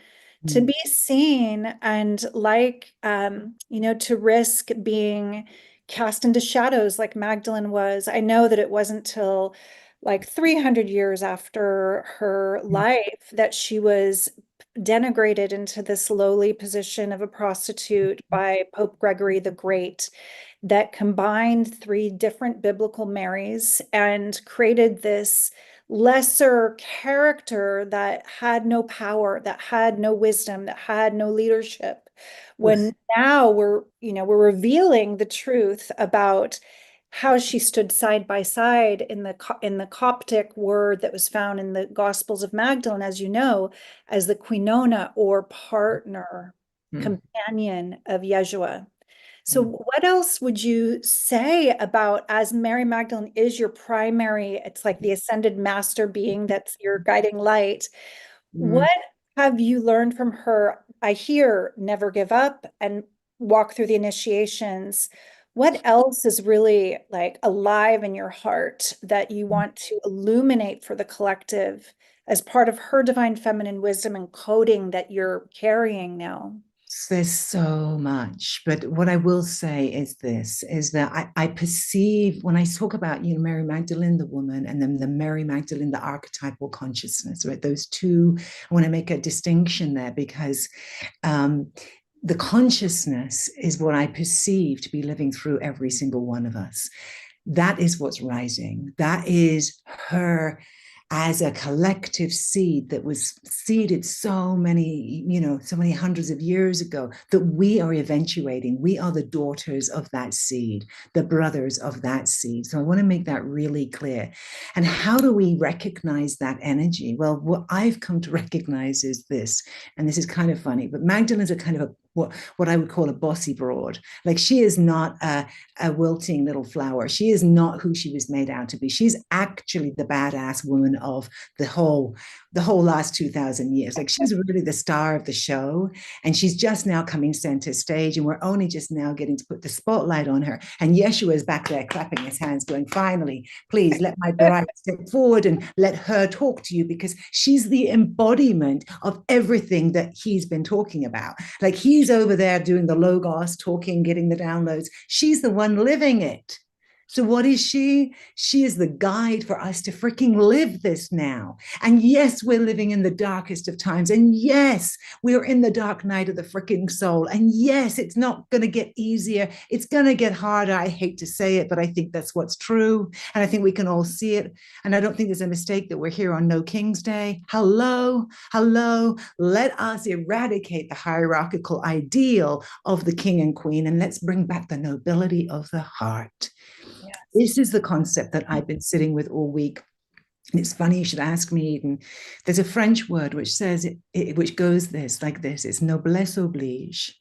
To be seen and like, to risk being cast into shadows like Magdalene was. I know that it wasn't till like 300 years after her life that she was denigrated into this lowly position of a prostitute by Pope Gregory the Great, that combined three different biblical Marys and created this lesser character that had no power, that had no wisdom, that had no leadership. When now we're revealing the truth about how she stood side by side in the Coptic word that was found in the Gospels of Magdalene, as you know, as the quinona or partner, companion of Yeshua. So what else would you say about, as Mary Magdalene is your primary, it's like the ascended master being that's your guiding light. What have you learned from her? I hear never give up and walk through the initiations. What else is really like alive in your heart that you want to illuminate for the collective as part of her divine feminine wisdom and coding that you're carrying now? There's so much, but what I will say is this, is that I perceive when I talk about, Mary Magdalene, the woman, and then the Mary Magdalene, the archetypal consciousness, right? Those two, I want to make a distinction there because the consciousness is what I perceive to be living through every single one of us. That is what's rising. That is her as a collective seed that was seeded so many hundreds of years ago, that we are eventuating. We are the daughters of that seed, the brothers of that seed. So I want to make that really clear. And how do we recognize that energy? Well, what I've come to recognize is this, and this is kind of funny, but Magdalene's a kind of what I would call a bossy broad. Like, she is not a wilting little flower. She is not who she was made out to be. She's actually the badass woman of the whole last 2,000 years. Like, she's really the star of the show, and she's just now coming center stage, and we're only just now getting to put the spotlight on her. And Yeshua is back there clapping his hands going, finally, please let my bride step forward and let her talk to you, because she's the embodiment of everything that he's been talking about. Like, he's over there doing the logos, talking, getting the downloads. She's the one living it. So what is she? She is the guide for us to freaking live this now. And yes, we're living in the darkest of times. And yes, we're in the dark night of the freaking soul. And yes, it's not going to get easier. It's going to get harder. I hate to say it, but I think that's what's true. And I think we can all see it. And I don't think there's a mistake that we're here on No King's Day. Hello. Let us eradicate the hierarchical ideal of the king and queen, and let's bring back the nobility of the heart. This is the concept that I've been sitting with all week. And it's funny you should ask me, Eden. There's a French word which says which goes this like this. It's noblesse oblige,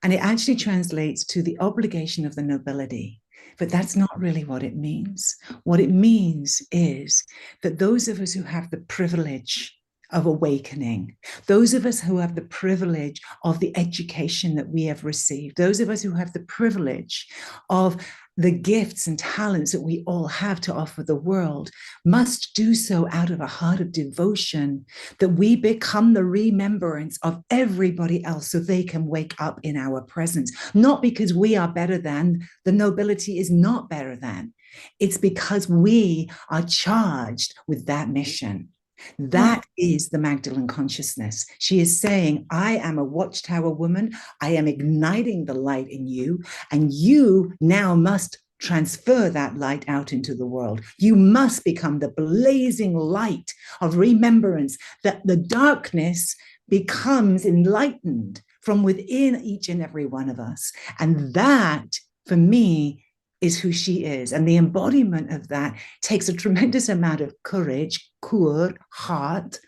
and it actually translates to the obligation of the nobility. But that's not really what it means. What it means is that those of us who have the privilege of awakening, those of us who have the privilege of the education that we have received, those of us who have the privilege of the gifts and talents that we all have to offer the world, must do so out of a heart of devotion, that we become the remembrance of everybody else so they can wake up in our presence. Not because we are better than, the nobility is not better than. It's because we are charged with that mission. That is the Magdalene consciousness. She is saying, I am a watchtower woman. I am igniting the light in you, and you now must transfer that light out into the world. You must become the blazing light of remembrance, that the darkness becomes enlightened from within each and every one of us. And that, for me, is who she is. And the embodiment of that takes a tremendous amount of courage, heart,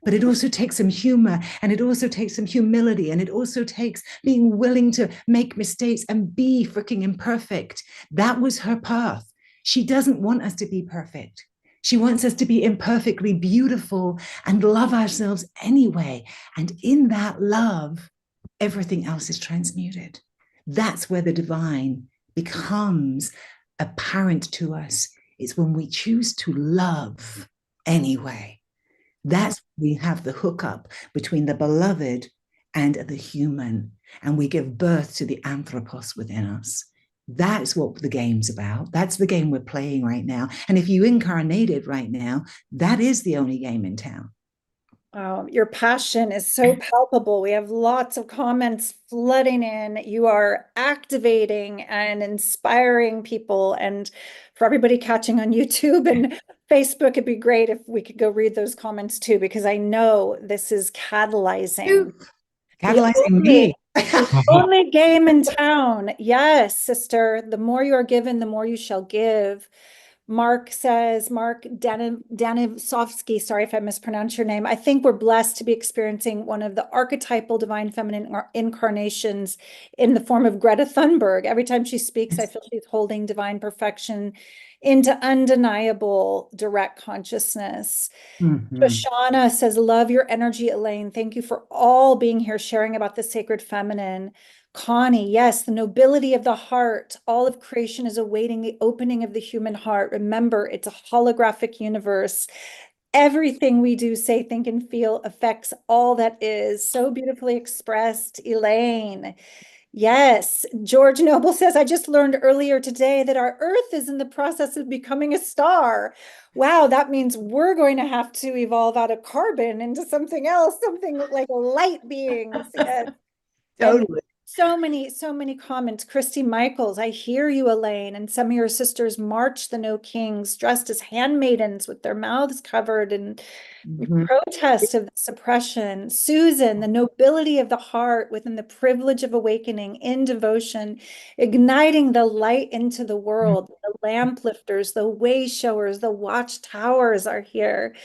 but it also takes some humor, and it also takes some humility, and it also takes being willing to make mistakes and be freaking imperfect. That was her path. She doesn't want us to be perfect. She wants us to be imperfectly beautiful and love ourselves anyway. And in that love, everything else is transmuted. That's where the divine becomes apparent to us. It's when we choose to love anyway. That's when we have the hookup between the beloved and the human, and we give birth to the anthropos within us. That's what the game's about. That's the game we're playing right now. And if you incarnated right now, that is the only game in town. Your passion is so palpable. We have lots of comments flooding in. You are activating and inspiring people. And for everybody catching on YouTube and Facebook, it'd be great if we could go read those comments too, because I know this is catalyzing. Catalyzing me. The only game in town. Yes, sister. The more you are given, the more you shall give. Mark says, Mark Danivsovsky, sorry if I mispronounced your name. I think we're blessed to be experiencing one of the archetypal divine feminine incarnations in the form of Greta Thunberg. Every time she speaks, I feel she's holding divine perfection into undeniable direct consciousness. Shoshana says, love your energy, Elaine. Thank you for all being here, sharing about the sacred feminine. Connie, yes, the nobility of the heart. All of creation is awaiting the opening of the human heart. Remember, it's a holographic universe. Everything we do, say, think, and feel affects all that is. So beautifully expressed, Elaine. Yes, George Noble says, I just learned earlier today that our Earth is in the process of becoming a star. Wow, that means we're going to have to evolve out of carbon into something else, something like light beings. Yes. Totally. So many comments. Christy Michaels, I hear you, Elaine. And some of your sisters march the No Kings dressed as handmaidens with their mouths covered and protest of the suppression. Susan, the nobility of the heart within the privilege of awakening in devotion, igniting the light into the world. The lamp lifters, the way showers, the watchtowers are here.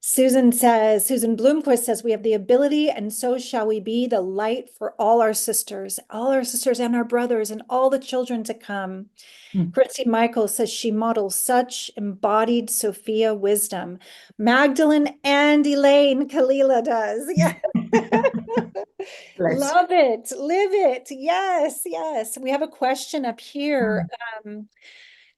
Susan Bloomquist says, we have the ability, and so shall we be the light for all our sisters and our brothers and all the children to come. Christy Michael says she models such embodied Sophia wisdom. Magdalene and Elaine Kalila does. Yes. Love it. Live it. Yes, yes. We have a question up here.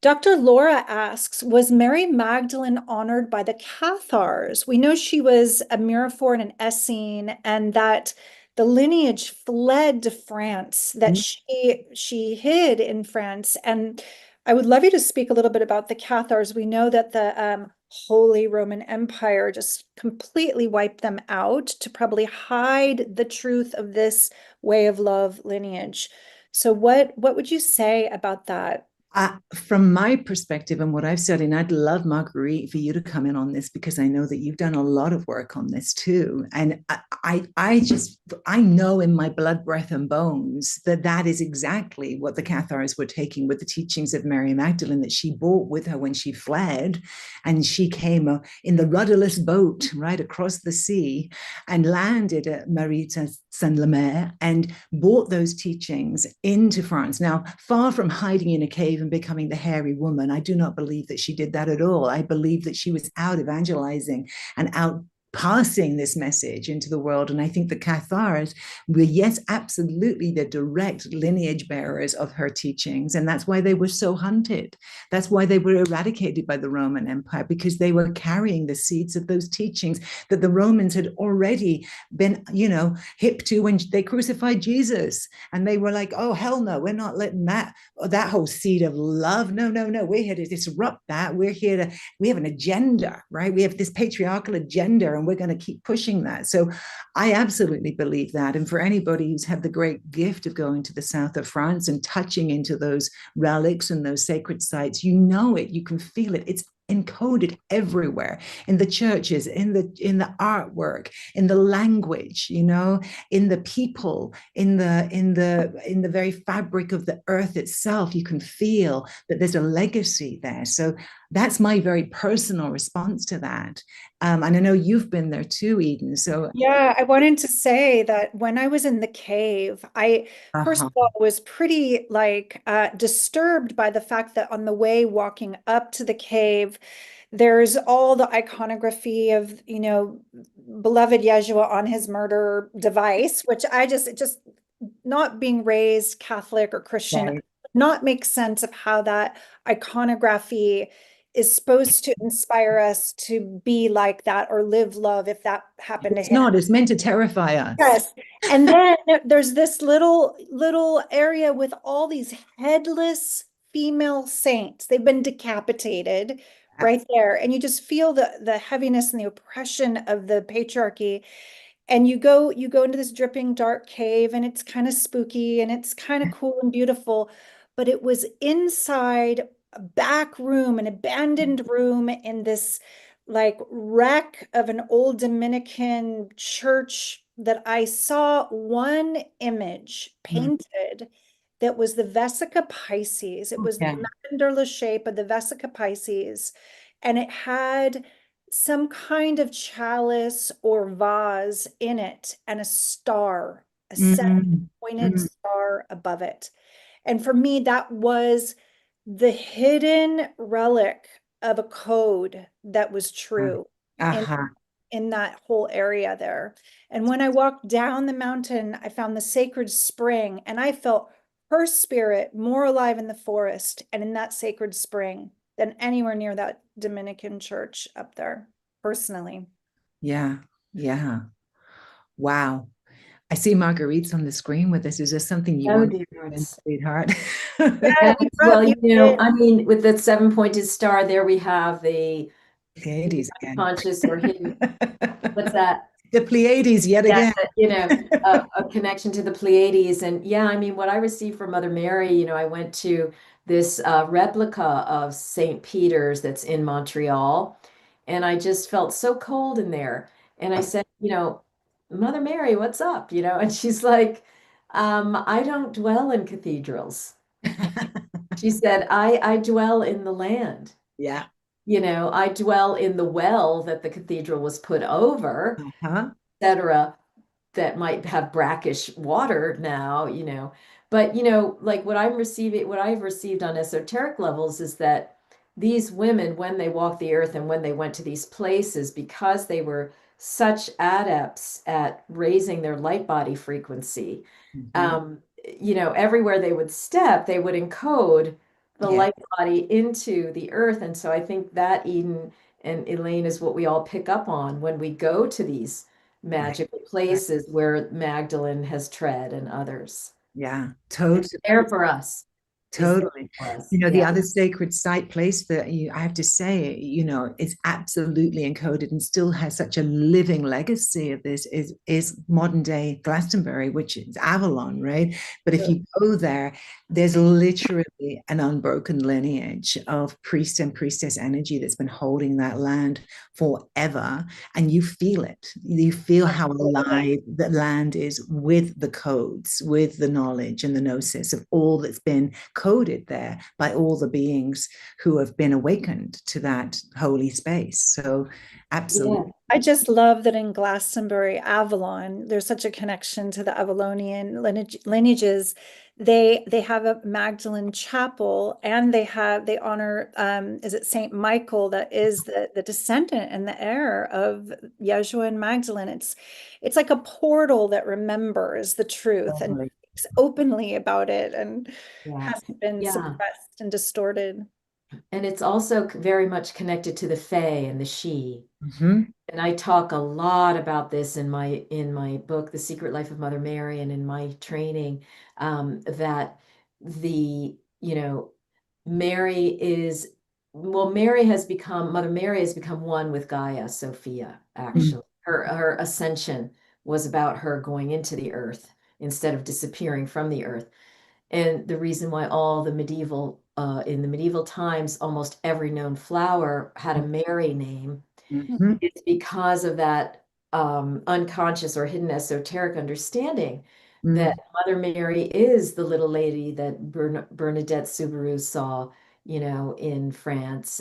Dr. Laura asks, was Mary Magdalene honored by the Cathars? We know she was a Miraphor and an Essene, and that the lineage fled to France, that she hid in France. And I would love you to speak a little bit about the Cathars. We know that the Holy Roman Empire just completely wiped them out to probably hide the truth of this way of love lineage. So what would you say about that? From my perspective and what I've studied, and I'd love Marguerite for you to come in on this because I know that you've done a lot of work on this too. And I know in my blood, breath, and bones that that is exactly what the Cathars were taking with the teachings of Mary Magdalene that she brought with her when she fled, and she came in the rudderless boat right across the sea and landed at Marita Saint-Lemaire and brought those teachings into France. Now, far from hiding in a cave and becoming the hairy woman, I do not believe that she did that at all. I believe that she was out evangelizing and out passing this message into the world. And I think the Cathars were, yes, absolutely the direct lineage bearers of her teachings. And that's why they were so hunted. That's why they were eradicated by the Roman Empire, because they were carrying the seeds of those teachings that the Romans had already been, hip to when they crucified Jesus. And they were like, oh, hell no, we're not letting that whole seed of love. No, no, no, we're here to disrupt that. We have an agenda, right? We have this patriarchal agenda, and we're going to keep pushing that. So I absolutely believe that. And for anybody who's had the great gift of going to the south of France and touching into those relics and those sacred sites, you know it, you can feel it. It's encoded everywhere, in the churches, in the artwork, in the language, in the people, in the very fabric of the earth itself. You can feel that there's a legacy there. So that's my very personal response to that. And I know you've been there too, Eden. So Yeah, I wanted to say that when I was in the cave, I first of all was pretty disturbed by the fact that on the way walking up to the cave, there's all the iconography of, beloved Yeshua on his murder device, which it just not being raised Catholic or Christian, right. not make sense of how that iconography is supposed to inspire us to be like that or live love if that happened to It's him. not, it's meant to terrify us. Yes. And then there's this little area with all these headless female saints. They've been decapitated right there. And you just feel the heaviness and the oppression of the patriarchy. And you go into this dripping dark cave, and it's kind of spooky and it's kind of cool and beautiful, but it was inside a back room, an abandoned room in this wreck of an old Dominican church, that I saw one image painted that was the Vesica Pisces. It was Yeah. the mandibular shape of the Vesica Pisces, and it had some kind of chalice or vase in it and a star, a seven pointed star above it. And for me, that was the hidden relic of a code that was true in, Uh-huh. in that whole area there. And when I walked down the mountain, I found the sacred spring, and I felt her spirit more alive in the forest and in that sacred spring than anywhere near that Dominican church up there, personally. Yeah. Yeah. Wow. I see Marguerite's on the screen with us. Is there something you Oh, want dear to hearts. sweetheart? Yeah, Well, you I did. mean, with that seven-pointed star, there we have the Pleiades again. unconscious or hidden. What's that? The Pleiades yet Yes, again. a connection to the Pleiades. And yeah, I mean, what I received from Mother Mary, I went to this replica of St. Peter's that's in Montreal, and I just felt so cold in there. And I said, Mother Mary, what's up? And she's like, I don't dwell in cathedrals. She said, I dwell in the land. Yeah. I dwell in the well that the cathedral was put over, Huh? etc., that might have brackish water now, But, like what I've received on esoteric levels is that these women, when they walked the earth and when they went to these places, because they were such adepts at raising their light body frequency, everywhere they would step, they would encode the Yeah. light body into the earth. And so I think that, Eden and Elaine, is what we all pick up on when we go to these magical places where Magdalene has tread and others. Yeah. It's Totally. there for us. Totally. was. You know, the Yeah. other sacred site place that I have to say, you know, is absolutely encoded and still has such a living legacy of this is modern day Glastonbury, which is Avalon, right? But if you go there, there's literally an unbroken lineage of priest and priestess energy that's been holding that land forever. And you feel it. You feel how alive the land is with the codes, with the knowledge and the gnosis of all that's been coded there by all the beings who have been awakened to that holy space. So absolutely. I just love that in Glastonbury, Avalon, there's such a connection to the Avalonian lineages. They have a Magdalene chapel, and they honor is it Saint Michael, that is the descendant and the heir of Yeshua and Magdalene. It's like a portal that remembers the truth and Totally. speaks openly about it and Yeah. hasn't been Yeah. suppressed and distorted. And it's also very much connected to the Fae and the She. Mhm. And I talk a lot about this in my book, The Secret Life of Mother Mary, and in my training, that Mary is, well, Mother Mary has become one with Gaia, Sophia, actually. Her ascension was about her going into the earth instead of disappearing from the earth. And the reason why in the medieval times, almost every known flower had a Mary name Mhm. is because of that unconscious or hidden esoteric understanding that Mother Mary is the little lady that Bernadette Soubirous saw, in France,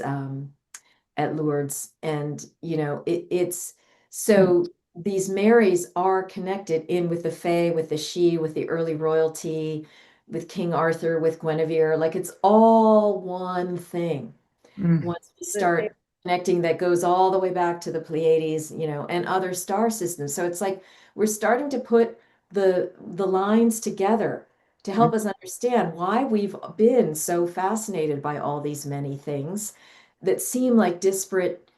at Lourdes. And, it's so these Marys are connected in with the Fae, with the She, with the early royalty, with King Arthur, with Guinevere. Like, it's all one thing. Once we start connecting, that goes all the way back to the Pleiades, and other star systems. So it's like we're starting to put the lines together to help us understand why we've been so fascinated by all these many things that seem like disparate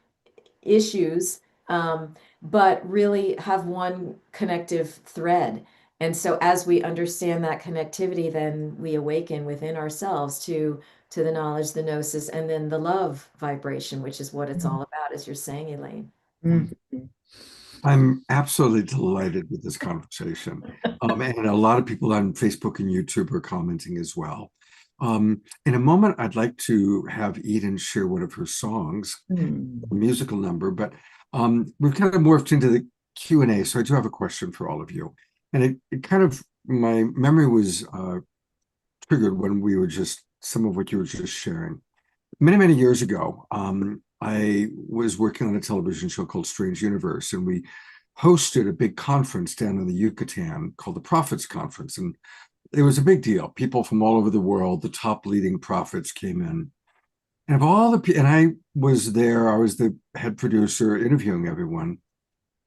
issues, but really have one connective thread. And so as we understand that connectivity, then we awaken within ourselves to the knowledge, the gnosis, and then the love vibration, which is what it's all about, as you're saying, Elaine. I'm absolutely delighted with this conversation. And a lot of people on Facebook and YouTube are commenting as well. In a moment, I'd like to have Eden share one of her songs, a musical number, but we've kind of morphed into the Q&A, so I do have a question for all of you. And it kind of, my memory was triggered when some of what you were just sharing. Many, many years ago, I was working on a television show called Strange Universe, and we hosted a big conference down in the Yucatan called the Prophets Conference. And it was a big deal. People from all over the world, the top leading prophets came in. And of all the people, and I was there, I was the head producer interviewing everyone.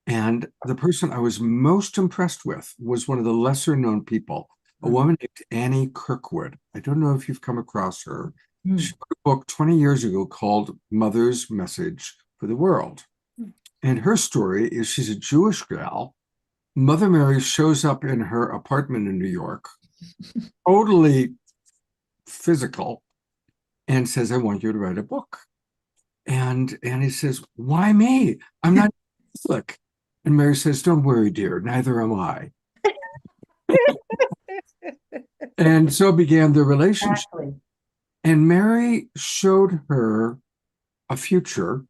And the person I was most impressed with was one of the lesser known people, a woman named Annie Kirkwood. I don't know if you've come across her. She wrote a book 20 years ago called Mother's Message for the World. And her story is she's a Jewish gal. Mother Mary shows up in her apartment in New York, totally physical, and says, I want you to write a book. And Annie says, why me? I'm not Catholic. And Mary says, don't worry, dear, neither am I. And so began the relationship. Exactly. And Mary showed her a future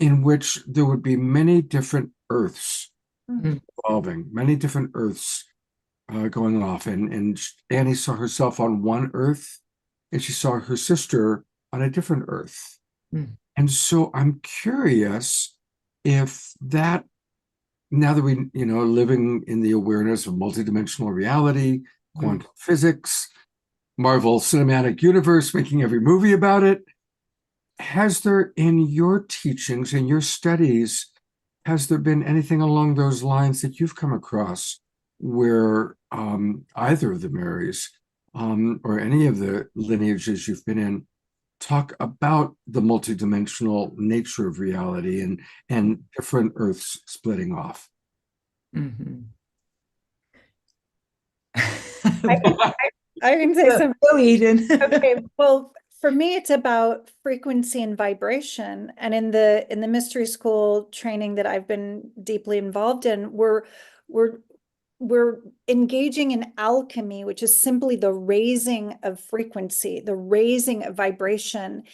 in which there would be many different Earths evolving, many different Earths going off. And Annie saw herself on one Earth, and she saw her sister on a different Earth. And so I'm curious if that, now that we, living in the awareness of multidimensional reality, quantum physics, Marvel Cinematic Universe, making every movie about it, has there, in your teachings, in your studies, has there been anything along those lines that you've come across where either of the Marys or any of the lineages you've been in talk about the multidimensional nature of reality and different Earths splitting off? I can say something. Go, Eden. Okay, well, for me, it's about frequency and vibration. And in the mystery school training that I've been deeply involved in, we're we're engaging in alchemy, which is simply the raising of frequency, the raising of vibration.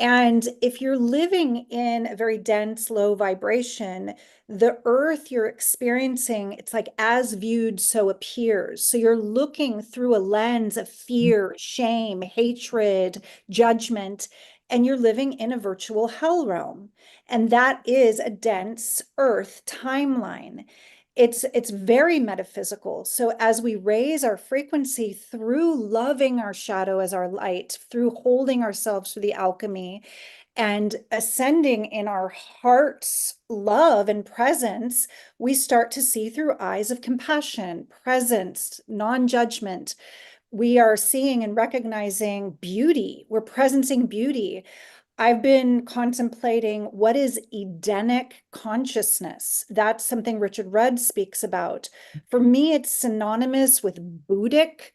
And if you're living in a very dense, low vibration, the earth you're experiencing, it's like as viewed, so appears. So you're looking through a lens of fear, shame, hatred, judgment, and you're living in a virtual hell realm. And that is a dense earth timeline. It's very metaphysical. So as we raise our frequency through loving our shadow as our light, through holding ourselves through the alchemy and ascending in our heart's love and presence, we start to see through eyes of compassion, presence, non-judgment. We are seeing and recognizing beauty. We're presencing beauty. I've been contemplating what is Edenic consciousness. That's something Richard Rudd speaks about. For me, it's synonymous with Buddhic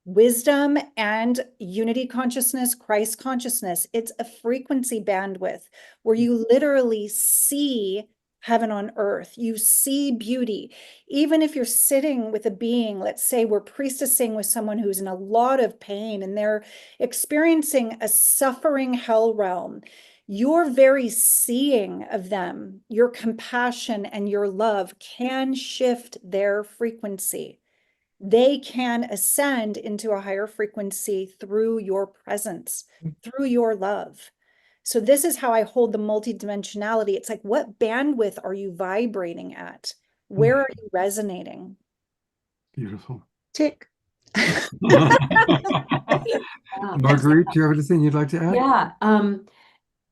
wisdom and unity consciousness, Christ consciousness. It's a frequency bandwidth where you literally see heaven on earth. You see beauty. Even if you're sitting with a being, let's say we're priestessing with someone who's in a lot of pain and they're experiencing a suffering hell realm, your very seeing of them, your compassion and your love can shift their frequency. They can ascend into a higher frequency through your presence, through your love. So this is how I hold the multidimensionality. It's like, what bandwidth are you vibrating at? Where are you resonating? Beautiful. Tick. Marguerite, do you have anything you'd like to add? Yeah,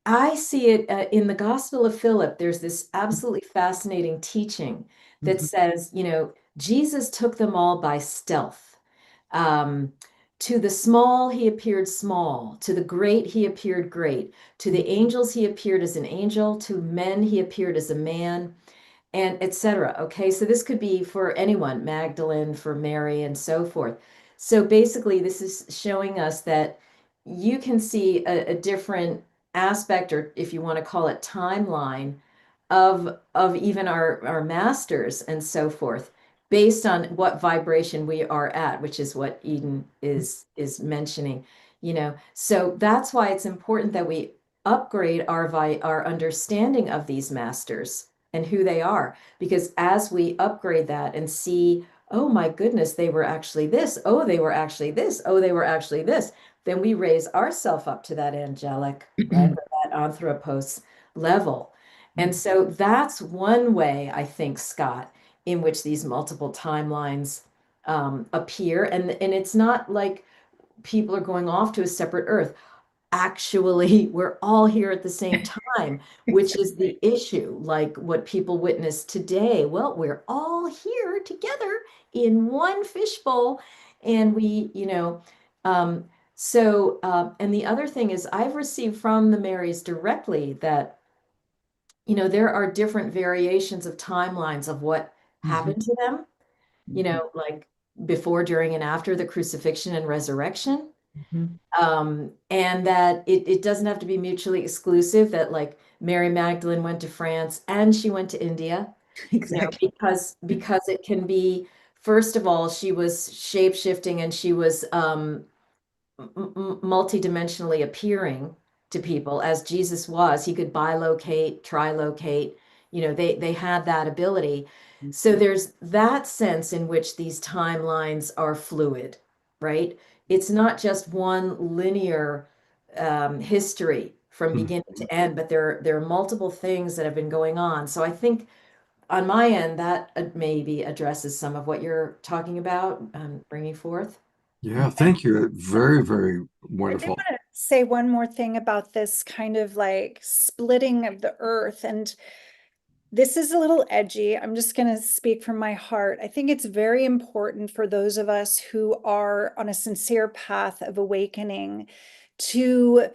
I see it in the Gospel of Philip. There's this absolutely fascinating teaching that says, Jesus took them all by stealth. Um, to the small, he appeared small. To the great, he appeared great. To the angels, he appeared as an angel. To men, he appeared as a man, and etc. Okay, so this could be for anyone, Magdalene, for Mary, and so forth. So basically, this is showing us that you can see a different aspect, or if you want to call it timeline, of even our masters and so forth, based on what vibration we are at, which is what Eden is mentioning. So that's why it's important that we upgrade our understanding of these masters and who they are, because as we upgrade that and see, oh my goodness, they were actually this, oh they were actually this, oh they were actually this, then we raise ourselves up to that angelic, right, or that anthropos level. And so that's one way, I think, Scott, in which these multiple timelines appear. And it's not like people are going off to a separate earth. Actually, we're all here at the same time, which is the issue, like what people witness today. Well, we're all here together in one fishbowl. And and the other thing is, I've received from the Marys directly that there are different variations of timelines of what happened to them, like before, during, and after the crucifixion and resurrection. And that it doesn't have to be mutually exclusive, that like Mary Magdalene went to France and she went to India, Exactly. because it can be, first of all, she was shape-shifting and she was multidimensionally appearing to people as Jesus was. He could bilocate, trilocate, they had that ability. So there's that sense in which these timelines are fluid, right? It's not just one linear history from beginning to end, but there are multiple things that have been going on. So I think on my end, that maybe addresses some of what you're talking about, bringing forth. Yeah, thank you. Very, very I did wonderful. want to say one more thing about this kind of like splitting of the earth. And this is a little edgy. I'm just going to speak from my heart. I think it's very important for those of us who are on a sincere path of awakening to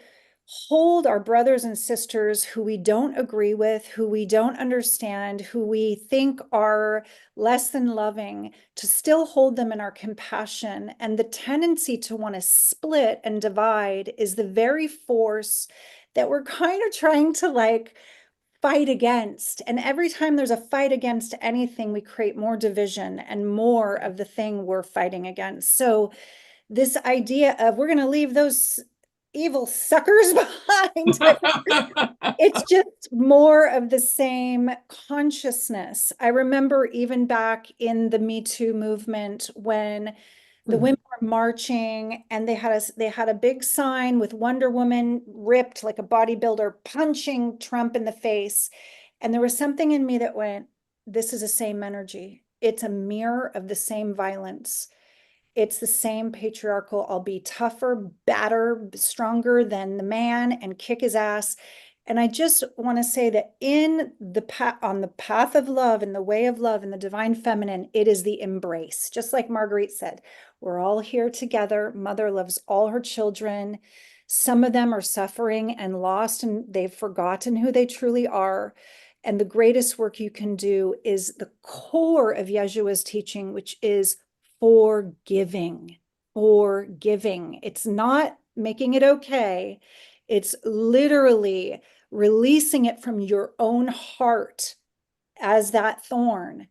hold our brothers and sisters who we don't agree with, who we don't understand, who we think are less than loving, to still hold them in our compassion. And the tendency to want to split and divide is the very force that we're kind of trying to like fight against. And every time there's a fight against anything, we create more division and more of the thing we're fighting against. So this idea of we're going to leave those evil suckers behind. It's just more of the same consciousness. I remember even back in the Me Too movement when the women were marching and they had a big sign with Wonder Woman ripped like a bodybuilder punching Trump in the face. And there was something in me that went, this is the same energy. It's a mirror of the same violence. It's the same patriarchal, I'll be tougher, badder, stronger than the man and kick his ass. And I just want to say that in the on the path of love, in the way of love, in the divine feminine, it is the embrace. Just like Marguerite said, we're all here together. Mother loves all her children. Some of them are suffering and lost, and they've forgotten who they truly are. And the greatest work you can do is the core of Yeshua's teaching, which is forgiving. Forgiving. It's not making it okay. It's literally releasing it from your own heart as that thorn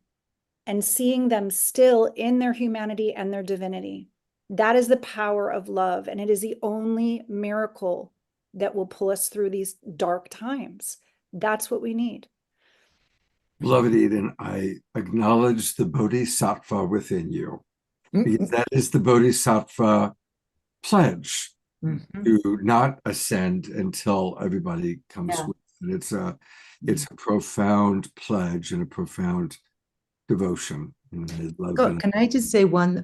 and seeing them still in their humanity and their divinity. That is the power of love. And it is the only miracle that will pull us through these dark times. That's what we need. Beloved Eden, I acknowledge the bodhisattva within you, because that is the bodhisattva pledge to not ascend until everybody comes with it. It's a profound pledge and a profound devotion. God, can I just say one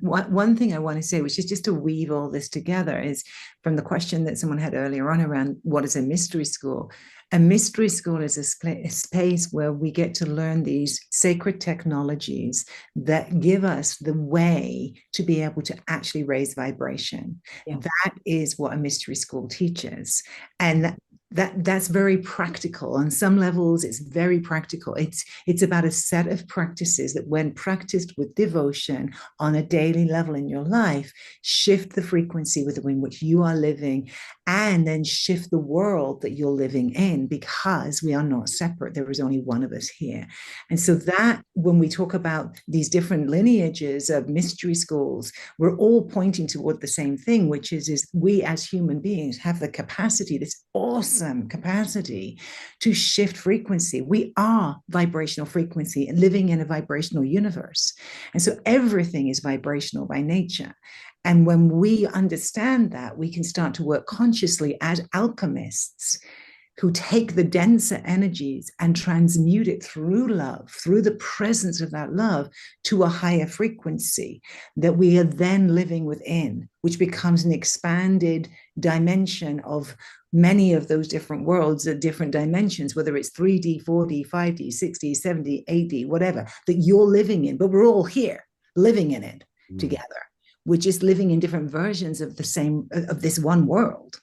thing I want to say, which is just to weave all this together, is from the question that someone had earlier on around what is a mystery school. A mystery school is a space where we get to learn these sacred technologies that give us the way to be able to actually raise vibration. Yeah. That is what a mystery school teaches. And that's very practical. On some levels, it's very practical. It's about a set of practices that, when practiced with devotion on a daily level in your life, shift the frequency within which you are living, and then shift the world that you're living in, because we are not separate. There is only one of us here. And so that, when we talk about these different lineages of mystery schools, we're all pointing toward the same thing, which is we as human beings have the capacity, this awesome capacity to shift frequency. We are vibrational frequency and living in a vibrational universe. And so everything is vibrational by nature. And when we understand that, we can start to work consciously as alchemists who take the denser energies and transmute it through love, through the presence of that love, to a higher frequency that we are then living within, which becomes an expanded dimension of many of those different worlds at different dimensions, whether it's 3D, 4D, 5D, 6D, 7D, 8D, whatever, that you're living in, but we're all here living in it together. We're just living in different versions of this one world.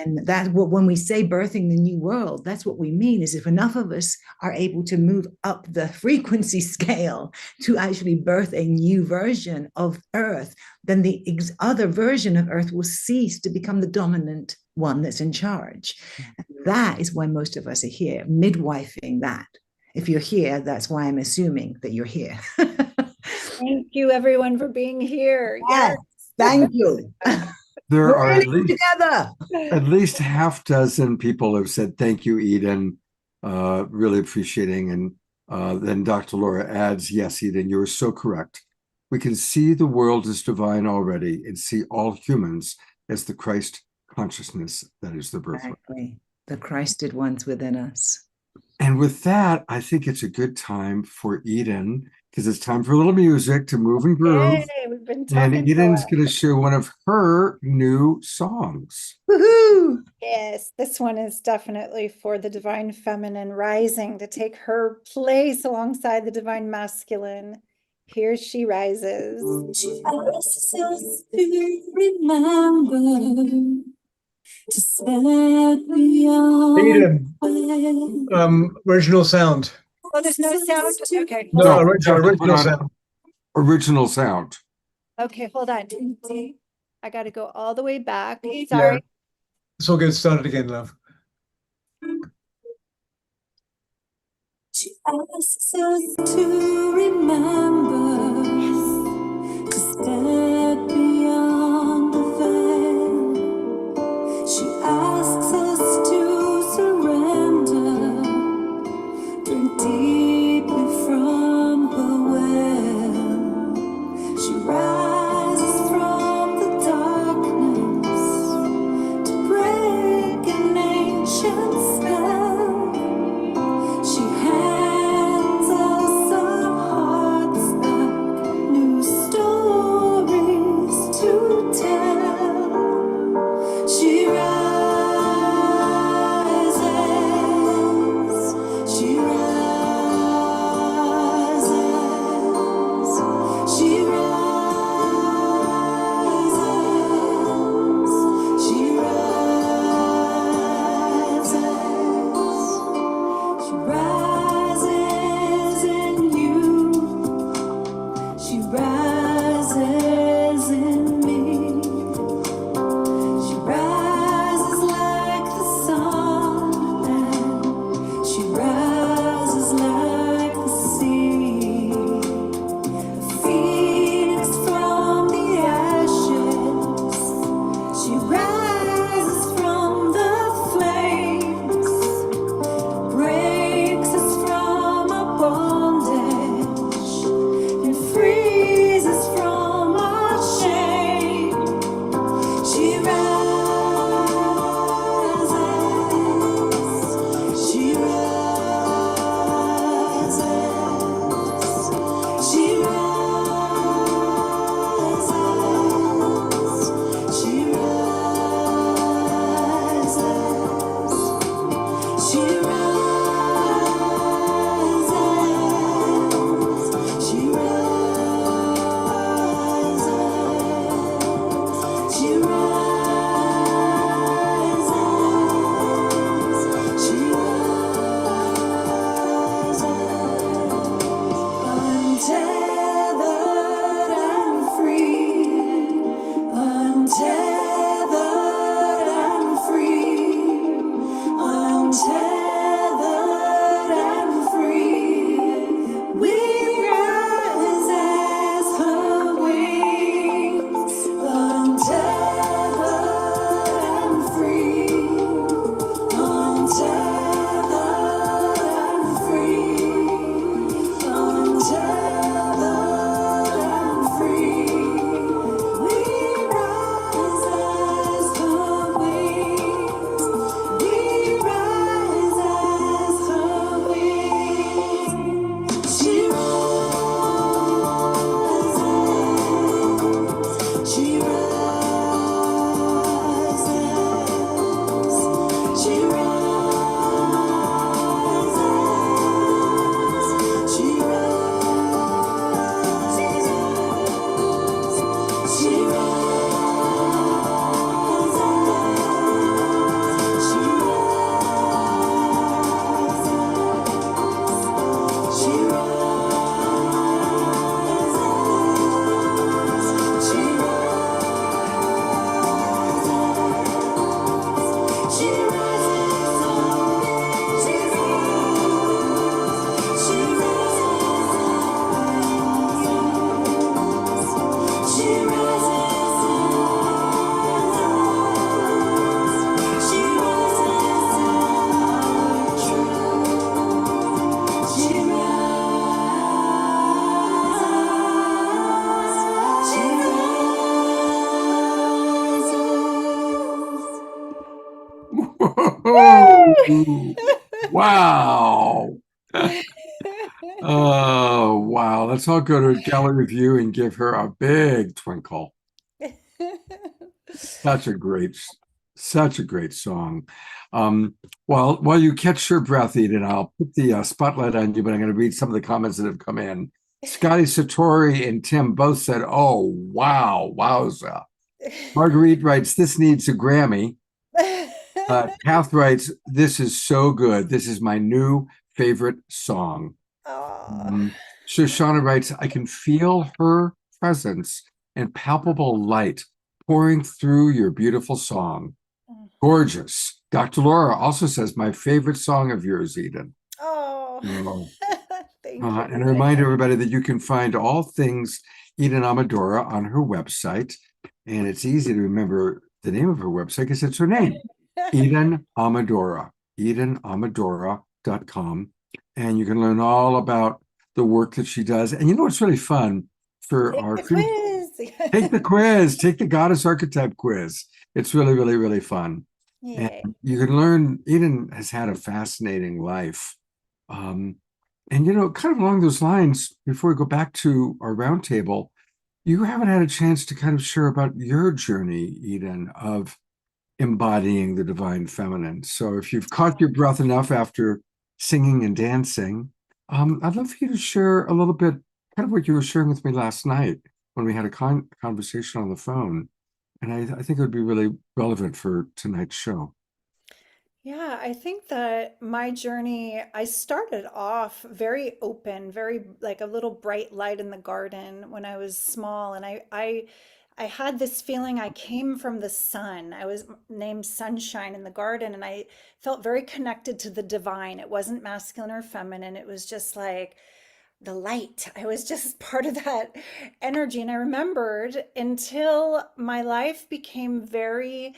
And that's what, when we say birthing the new world, that's what we mean, is if enough of us are able to move up the frequency scale to actually birth a new version of Earth, then the other version of Earth will cease to become the dominant one that's in charge. And that is why most of us are here, midwifing that. If you're here, that's why I'm assuming that you're here. Thank you, everyone, for being here. Yes, thank you. There are at least half dozen people who've said thank you, Eden. Really appreciating. And then Dr. Laura adds, yes, Eden, you're so correct. We can see the world as divine already and see all humans as the Christ consciousness that is the birthright. Exactly. The Christed ones within us. And with that, I think it's a good time for Eden, because it's time for a little music to move and groove. Yay, we've been talking. And Eden's going to share one of her new songs. Woohoo! Yes, this one is definitely for the divine feminine rising to take her place alongside the divine masculine. Here she rises. Remember to step beyond. Eden, original sound. Oh, there's no sound? Okay, No, hold on. original sound. Original sound. Okay, hold on. I got to go all the way back. Sorry. Yeah. It's all good. Start it again, love. She asks us to remember to step beyond the veil. She asks us to surrender, drink deeply from her well. She rises from the darkness to break an ancient spell. She hands us our hearts back, new stories to tell. She rises, she rises, she rises, she rises. She rises in you. She rises in me. She rises like the sun, and she rises like the sea. Phoenix from the ashes. She rises from the flames, breaks us from our bondage, and frees us from our shame. She rises, she rises, she rises, she rises, she rises, she rises, she rises, she rises. Untethered and free, untethered and free, untethered and free. We rise as her wings, untethered and free, untethered and free, untethered and free. We rise as her wings. We rise as her wings. She rises. She rises. She rises. She rises. She Wow. Oh, wow. Let's all go to a gallery view and give her a big twinkle. Such a great song. While you catch your breath, Eden, I'll put the spotlight on you, but I'm going to read some of the comments that have come in. Scotty Satori and Tim both said, "Oh, wow, wowza." Marguerite writes, "This needs a Grammy." Kath writes, "This is so good. This is my new favorite song." Oh, Um, Shoshana writes, "I can feel her presence and palpable light pouring through your beautiful song. Gorgeous." Dr. Laura also says, "My favorite song of yours, Eden." oh, Oh. thank you. And I remind everybody that you can find all things Eden Amadora on her website. And it's easy to remember the name of her website because it's her name, Eden Amadora, edenamadora.com. And you can learn all about the work that she does. And you know what's really fun for Take our the quiz. take the quiz, take the Goddess Archetype quiz. It's really, really, really fun. And Yay. you can learn, Eden has had a fascinating life. Um, and kind of along those lines, before we go back to our roundtable, you haven't had a chance to kind of share about your journey, Eden, of embodying the divine feminine. So if you've caught your breath enough after singing and dancing, I'd love for you to share a little bit, kind of what you were sharing with me last night when we had a conversation on the phone. And I think it would be really relevant for tonight's show. Yeah, I think that my journey, I started off very open, very like a little bright light in the garden when I was small. And I had this feeling I came from the sun. I was named Sunshine in the garden, and I felt very connected to the divine. It wasn't masculine or feminine. It was just like the light. I was just part of that energy. And I remembered until my life became very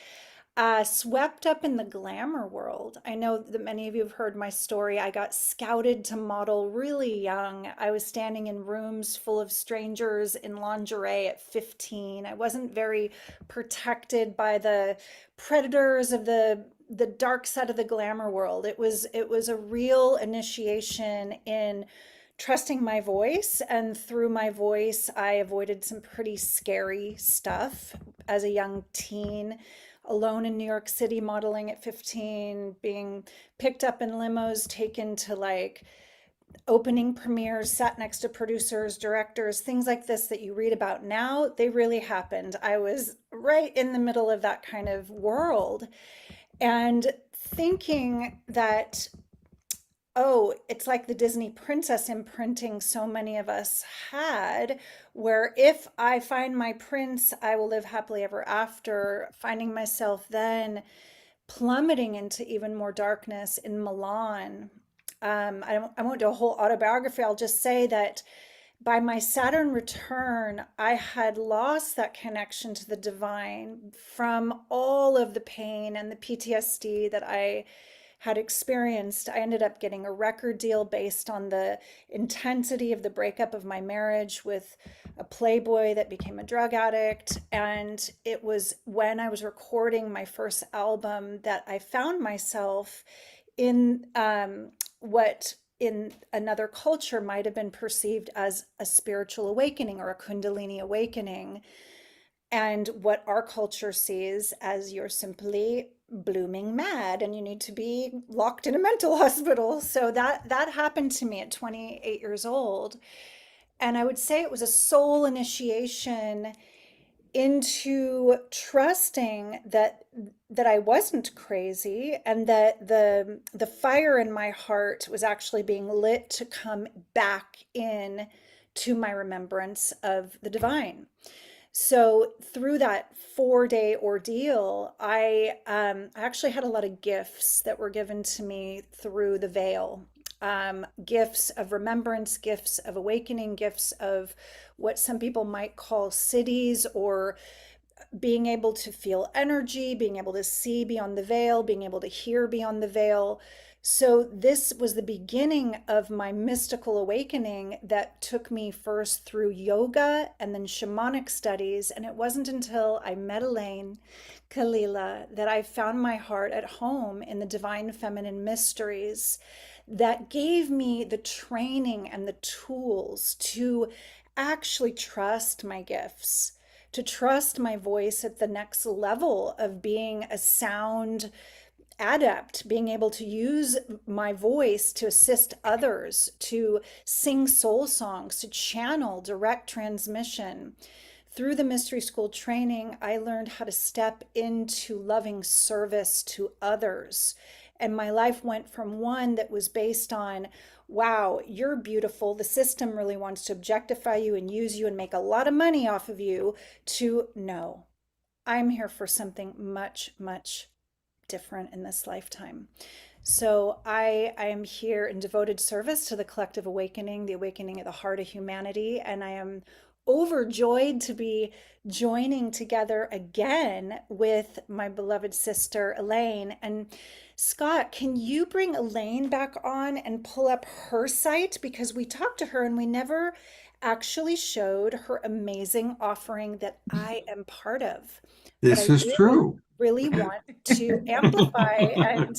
swept up in the glamour world. I know that many of you have heard my story. I got scouted to model really young. I was standing in rooms full of strangers in lingerie at 15. I wasn't very protected by the predators of the dark side of the glamour world. It was a real initiation in trusting my voice, and through my voice I avoided some pretty scary stuff as a young teen, alone in New York City modeling at 15, being picked up in limos, taken to like opening premieres, sat next to producers, directors, things like this that you read about now. They really happened. I was right in the middle of that kind of world, and thinking that, oh, it's like the Disney princess imprinting so many of us had, where if I find my prince, I will live happily ever after, finding myself then plummeting into even more darkness in Milan. I won't do a whole autobiography. I'll just say that by my Saturn return, I had lost that connection to the divine from all of the pain and the PTSD that I had experienced. I ended up getting a record deal based on the intensity of the breakup of my marriage with a playboy that became a drug addict. And it was when I was recording my first album that I found myself in what in another culture might have been perceived as a spiritual awakening or a Kundalini awakening, and what our culture sees as you're simply blooming mad and you need to be locked in a mental hospital. So that happened to me at 28 years old. And I would say it was a soul initiation into trusting that I wasn't crazy, and that the fire in my heart was actually being lit to come back in to my remembrance of the divine. So through that 4-day ordeal, I actually had a lot of gifts that were given to me through the veil. Gifts of remembrance, gifts of awakening, gifts of what some people might call cities, or being able to feel energy, being able to see beyond the veil, being able to hear beyond the veil. So, this was the beginning of my mystical awakening that took me first through yoga and then shamanic studies. And it wasn't until I met Elaine Kalila that I found my heart at home in the divine feminine mysteries that gave me the training and the tools to actually trust my gifts, to trust my voice at the next level of being a sound adept, being able to use my voice to assist others, to sing soul songs, to channel direct transmission through the mystery school training, I learned how to step into loving service to others. And my life went from one that was based on, wow, you're beautiful. The system really wants to objectify you and use you and make a lot of money off of you, to no, I'm here for something much, much different in this lifetime. So I am here in devoted service to the collective awakening, the awakening of the heart of humanity, and I am overjoyed to be joining together again with my beloved sister Elaine. And Scott, can you bring Elaine back on and pull up her site? Because we talked to her and we never actually showed her amazing offering that I am part of. But This I is true. really want to amplify and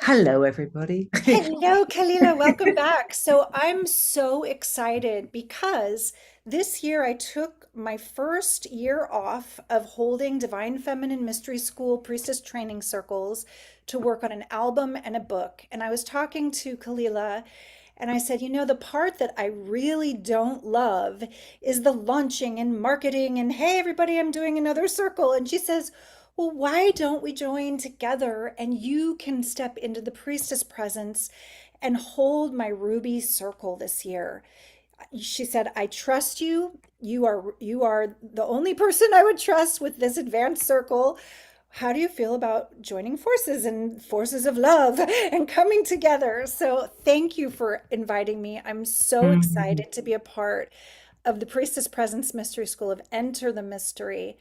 Hello, everybody. hello, Kalila, welcome back. So I'm so excited because this year I took my first year off of holding Divine Feminine Mystery School Priestess Training Circles to work on an album and a book. And I was talking to Kalila and I said, you know, the part that I really don't love is the launching and marketing and hey, everybody, I'm doing another circle. And she says, well, why don't we join together and you can step into the priestess presence and hold my ruby circle this year? She said, I trust you. You are the only person I would trust with this advanced circle. How do you feel about joining forces and forces of love and coming together? So thank you for inviting me. I'm so excited to be a part of the Priestess Presence Mystery School of Enter the Mystery.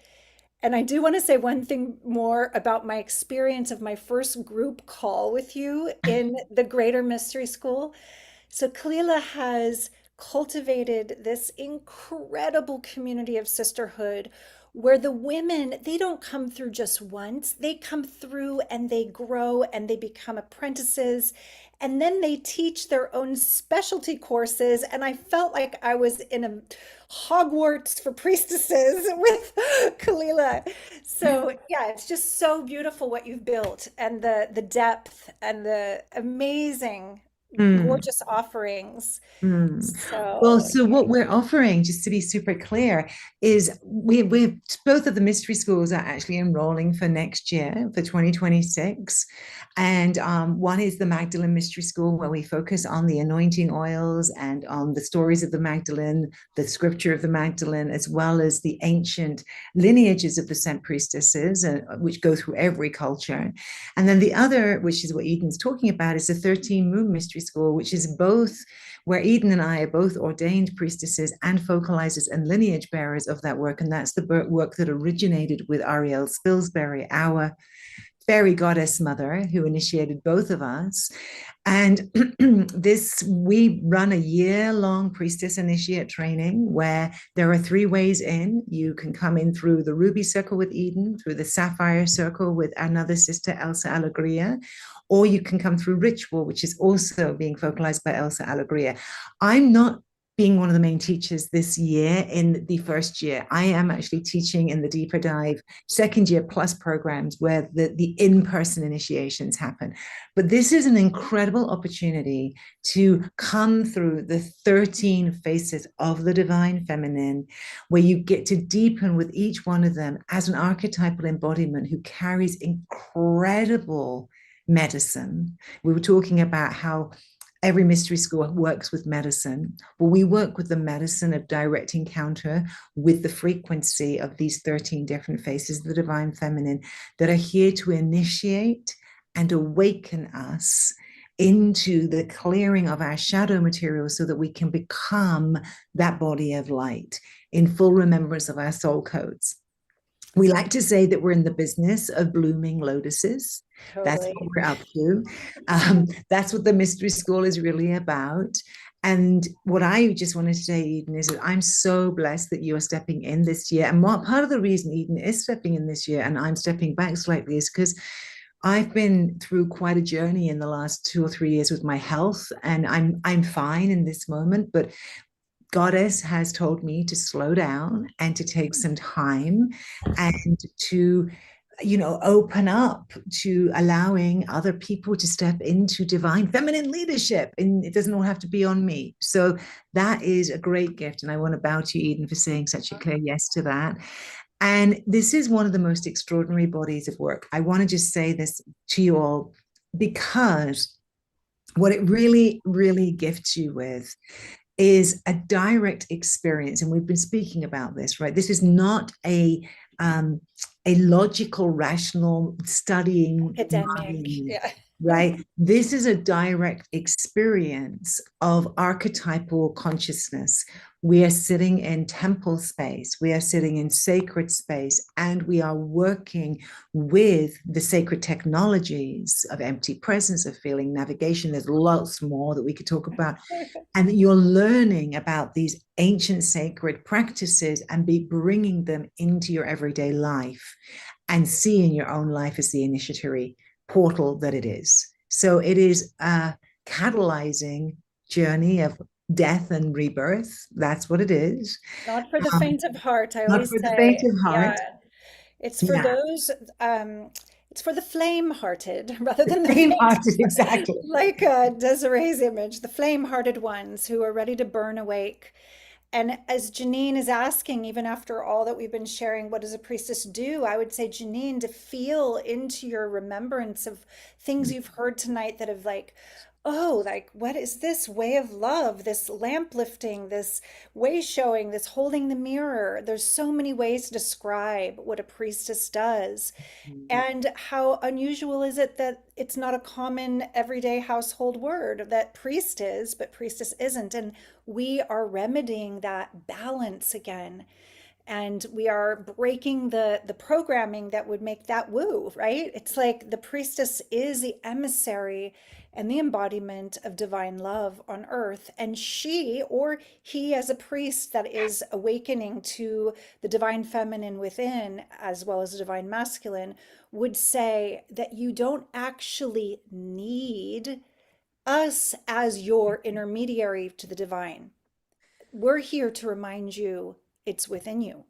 And I do want to say one thing more about my experience of my first group call with you in the Greater Mystery School. So Kalila has cultivated this incredible community of sisterhood where the women, they don't come through just once. They come through and they grow and they become apprentices. And then they teach their own specialty courses. And I felt like I was in a Hogwarts for priestesses with Kalila. So yeah, it's just so beautiful what you've built and the depth and the amazing Mm. gorgeous offerings. Mm. Well, So, so what we're offering, just to be super clear, is we're both of the mystery schools are actually enrolling for next year, for 2026. And one is the Magdalene Mystery School, where we focus on the anointing oils and on the stories of the Magdalene, the scripture of the Magdalene, as well as the ancient lineages of the sent priestesses, which go through every culture. And then the other, which is what Eden's talking about, is the 13 Moon Mystery School, which is both where Eden and I are both ordained priestesses and focalizers and lineage bearers of that work. And that's the work that originated with Ariel Spilsbury, our fairy goddess mother, who initiated both of us. And we run a year-long priestess initiate training where there are 3 ways in. You can come in through the ruby circle with Eden, through the sapphire circle with another sister, Elsa Alegria, or you can come through ritual, which is also being focalized by Elsa Alegria. I'm not being one of the main teachers this year in the first year. I am actually teaching in the deeper dive second year plus programs where the in-person initiations happen. But this is an incredible opportunity to come through the 13 faces of the divine feminine, where you get to deepen with each one of them as an archetypal embodiment who carries incredible medicine. We were talking about how every mystery school works with medicine. Well, we work with the medicine of direct encounter with the frequency of these 13 different faces of the divine feminine that are here to initiate and awaken us into the clearing of our shadow material so that we can become that body of light in full remembrance of our soul codes. We like to say that we're in the business of blooming lotuses. That's totally. what we're up to. That's what the mystery school is really about. And what I just wanted to say, Eden, is that I'm so blessed that you are stepping in this year. And part of the reason Eden is stepping in this year and I'm stepping back slightly is because I've been through quite a journey in the last 2 or 3 years with my health, and I'm fine in this moment, but Goddess has told me to slow down and to take some time and to open up to allowing other people to step into divine feminine leadership, and it doesn't all have to be on me. So that is a great gift, and I want to bow to you, Eden, for saying such a clear yes to that. And this is one of the most extraordinary bodies of work. I want to just say this to you all, because what it really, really gifts you with is a direct experience. And we've been speaking about this, right? This is not a logical, rational studying Academic, mind, yeah. right? This is a direct experience of archetypal consciousness. We are sitting in temple space, we are sitting in sacred space, and we are working with the sacred technologies of empty presence, of feeling navigation. There's lots more that we could talk about. And you're learning about these ancient sacred practices and be bringing them into your everyday life and seeing your own life as the initiatory portal that it is. So it is a catalyzing journey of death and rebirth. That's what it is. Not for the faint of heart, I Not always for the faint say. of heart. Yeah, it's for Yeah. those, it's for the flame-hearted rather than the faint. Faint-hearted, exactly. Like Desiree's image, the flame-hearted ones who are ready to burn awake. And as Janine is asking, even after all that we've been sharing, what does a priestess do? I would say, Janine, to feel into your remembrance of things you've heard tonight that have like, oh, like, what is this way of love, this lamp lifting, this way showing, this holding the mirror? There's so many ways to describe what a priestess does. And how unusual is it that it's not a common everyday household word that priest is, but priestess isn't? And we are remedying that balance again. And we are breaking the programming that would make that woo, right? It's like the priestess is the emissary and the embodiment of divine love on earth. And she or he, as a priest that is awakening to the divine feminine within, as well as the divine masculine, would say that you don't actually need us as your intermediary to the divine. We're here to remind you it's within you.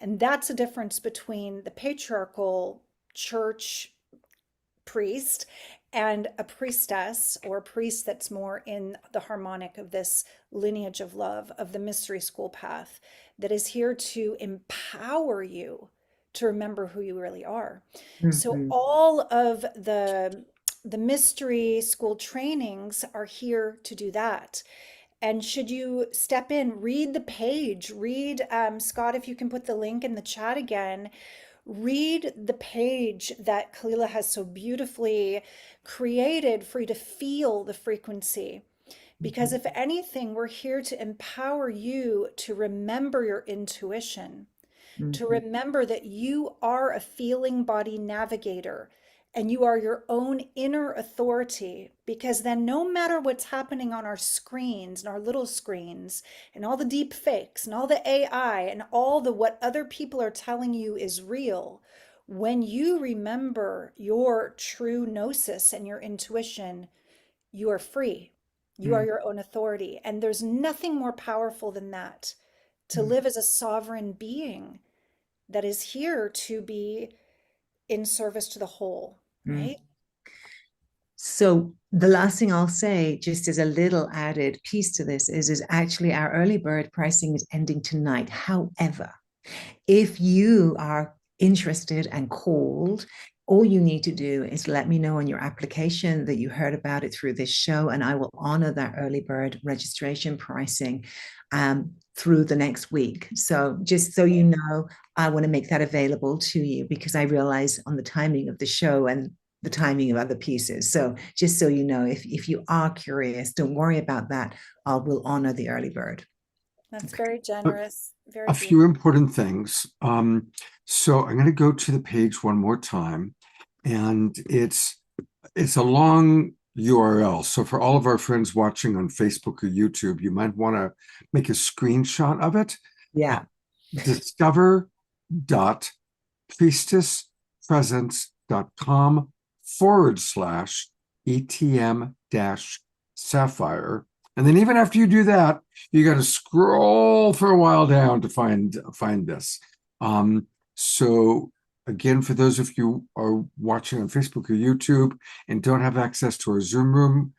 And that's a difference between the patriarchal church priest and a priestess or a priest that's more in the harmonic of this lineage of love, of the mystery school path, that is here to empower you to remember who you really are. So all of the mystery school trainings are here to do that. And should you step in, read the page, read, Scott, if you can put the link in the chat again, read the page that Kalila has so beautifully created for you to feel the frequency. Because if anything, we're here to empower you to remember your intuition, to remember that you are a feeling body navigator and you are your own inner authority, because then no matter what's happening on our screens and our little screens and all the deep fakes and all the AI and all the what other people are telling you is real, when you remember your true gnosis and your intuition, you are free. You are your own authority. And there's nothing more powerful than that, to live as a sovereign being that is here to be in service to the whole, right? So the last thing I'll say, just as a little added piece to this, is actually our early bird pricing is ending tonight. However, if you are interested and called, all you need to do is let me know on your application that you heard about it through this show, and I will honor that early bird registration pricing through the next week. So just so you know, I want to make that available to you because I realize on the timing of the show and the timing of other pieces. So just so you know, if you are curious, don't worry about that. I will honor the early bird. That's very generous. Very A few important things. So I'm going to go to the page one more time, and it's a long URL. So for all of our friends watching on Facebook or YouTube, you might want to make a screenshot of it. Yeah. discover.priestesspresence.com/ETM-Sapphire. And then even after you do that, you got to scroll for a while down to find this. So Again, for those of you who are watching on Facebook or YouTube and don't have access to our Zoom room,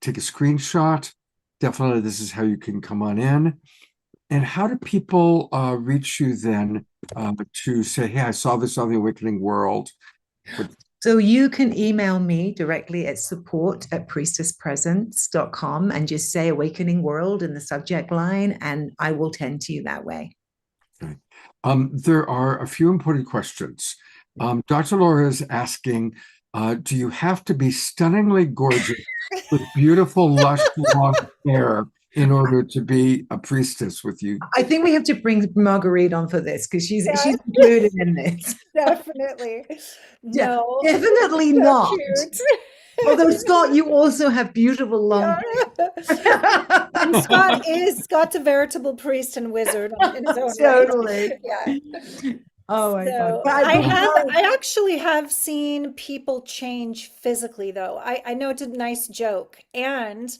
take a screenshot. Definitely, this is how you can come on in. And how do people reach you then to say, hey, I saw this on the Awakening World? So you can email me directly at support@priestesspresence.com and just say Awakening World in the subject line, and I will tend to you that way. Okay. There are a few important questions. Dr. Laura is asking, do you have to be stunningly gorgeous with beautiful, lush, long hair in order to be a priestess with you? I think we have to bring Marguerite on for this because she's Yeah. included in this. Definitely. Yeah, No. definitely So not. cute. Although Scott, you also have beautiful long Yeah. And hair. Scott's a veritable priest and wizard in his own Totally. right. Yeah. Oh my God. So But I actually have seen people change physically though. I know it's a nice joke. And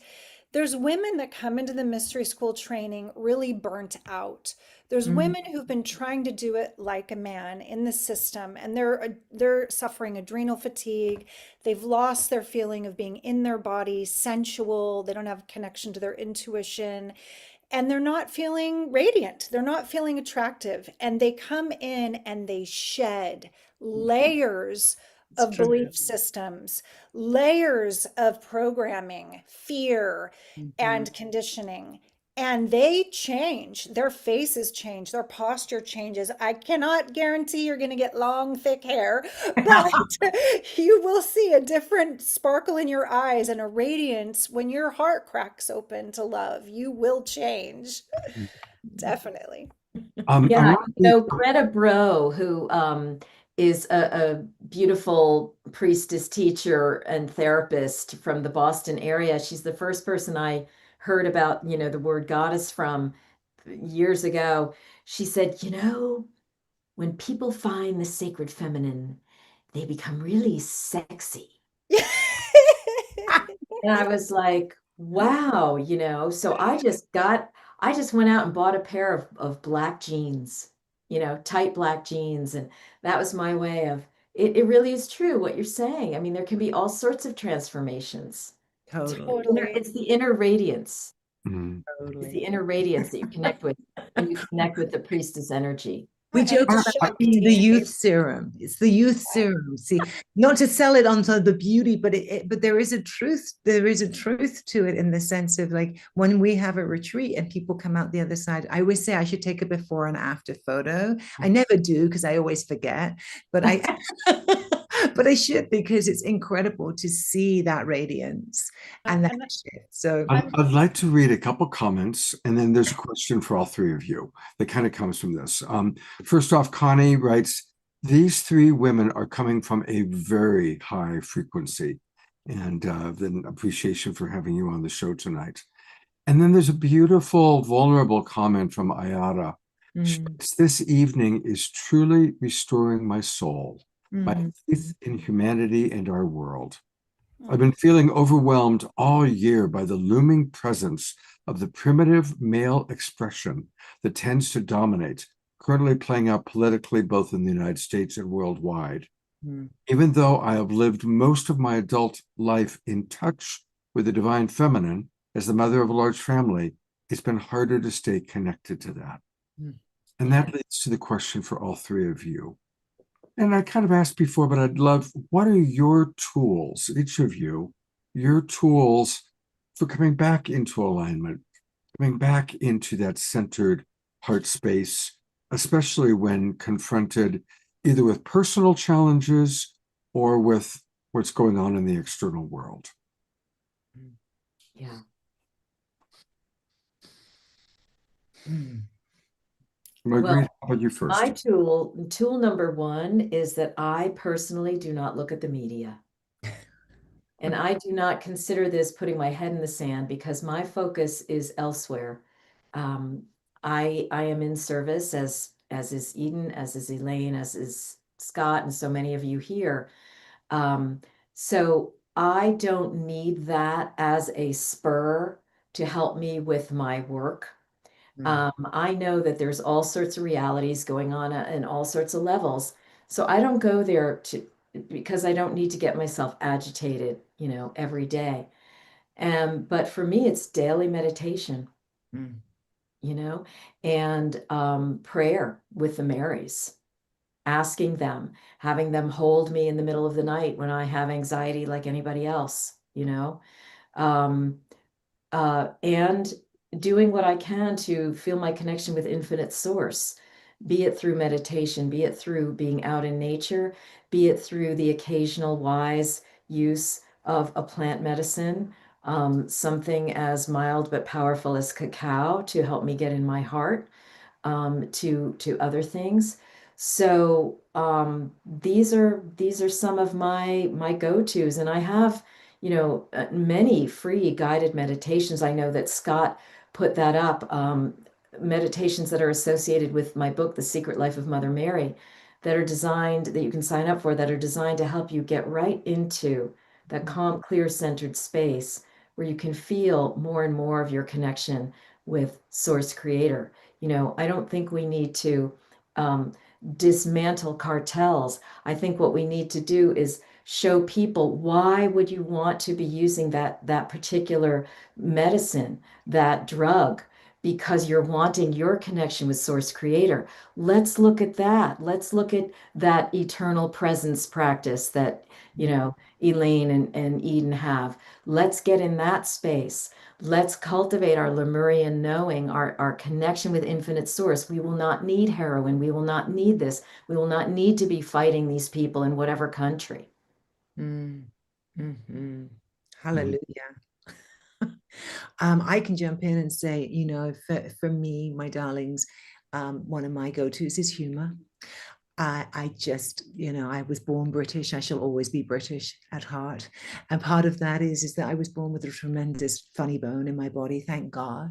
there's women that come into the mystery school training really burnt out. There's women who've been trying to do it like a man in the system, and they're suffering adrenal fatigue. They've lost their feeling of being in their body, sensual. They don't have connection to their intuition, and they're not feeling radiant. They're not feeling attractive, and they come in and they shed layers of true. belief systems, layers of programming, fear, and conditioning. And they change. Their faces change. Their posture changes. I cannot guarantee you're going to get long, thick hair, but you will see a different sparkle in your eyes and a radiance when your heart cracks open to love. You will change. Definitely. Yeah, Greta Bro, who is a beautiful priestess teacher and therapist from the Boston area. She's the first person I heard about, the word goddess from years ago. She said, when people find the sacred feminine, they become really sexy. And I was like, wow, so I just went out and bought a pair of black jeans, tight black jeans. And that was my way of it really is true what you're saying. I mean, there can be all sorts of transformations. Totally. It's the inner radiance. Mhm. It's the inner radiance that you connect with when you connect with the priestess energy. We joke And about it Shakti. being the youth serum. It's the youth serum. See, not to sell it onto the beauty, but but there is a truth. There is a truth to it in the sense of like when we have a retreat and people come out the other side. I always say I should take a before and after photo. I never do because I always forget, but I but I should because it's incredible to see that radiance and that shift. So I'd like to read a couple comments, and then there's a question for all three of you that kind of comes from this. First off, Connie writes, these three women are coming from a very high frequency, and then appreciation for having you on the show tonight. And then there's a beautiful, vulnerable comment from Ayara. This evening is truly restoring my soul, my faith in humanity and our world. I've been feeling overwhelmed all year by the looming presence of the primitive male expression that tends to dominate, currently playing out politically both in the United States and worldwide. Even though I have lived most of my adult life in touch with the divine feminine as the mother of a large family, it's been harder to stay connected to that. And that leads to the question for all three of you. And I kind of asked before, but I'd love, what are your tools, each of you, your tools for coming back into alignment, coming back into that centered heart space, especially when confronted either with personal challenges or with what's going on in the external world? Yeah. Marguerite, how about you first? My tool number one is that I personally do not look at the media. And I do not consider this putting my head in the sand because my focus is elsewhere. I am in service as is Eden, as is Elaine, as is Scott, and so many of you here. So I don't need that as a spur to help me with my work. I know that there's all sorts of realities going on in all sorts of levels, So I don't go there because I don't need to get myself agitated, every day. But for me, it's daily meditation, Mm. you know, and prayer with the Marys, asking them, having them hold me in the middle of the night when I have anxiety like anybody else, um, and doing what I can to feel my connection with infinite source, be it through meditation, be it through being out in nature, be it through the occasional wise use of a plant medicine, something as mild but powerful as cacao to help me get in my heart, to other things. So these are some of my go-tos, and I have many free guided meditations. I know that Scott put that up, meditations that are associated with my book, The Secret Life of Mother Mary, that are designed, that you can sign up for, that are designed to help you get right into that calm, clear, centered space where you can feel more and more of your connection with Source Creator. I don't think we need to dismantle cartels. I think what we need to do is show people, why would you want to be using that particular medicine, that drug? Because you're wanting your connection with Source Creator. Let's look at that. Let's look at that eternal presence practice that, Elaine and Eden have. Let's get in that space. Let's cultivate our Lemurian knowing, our connection with infinite source. We will not need heroin. We will not need this. We will not need to be fighting these people in whatever country. Mm. Mhm. Hallelujah. I can jump in and say, for me, my darlings, one of my go-tos is humor. I just, I was born British. I shall always be British at heart. And part of that is that I was born with a tremendous funny bone in my body, thank God.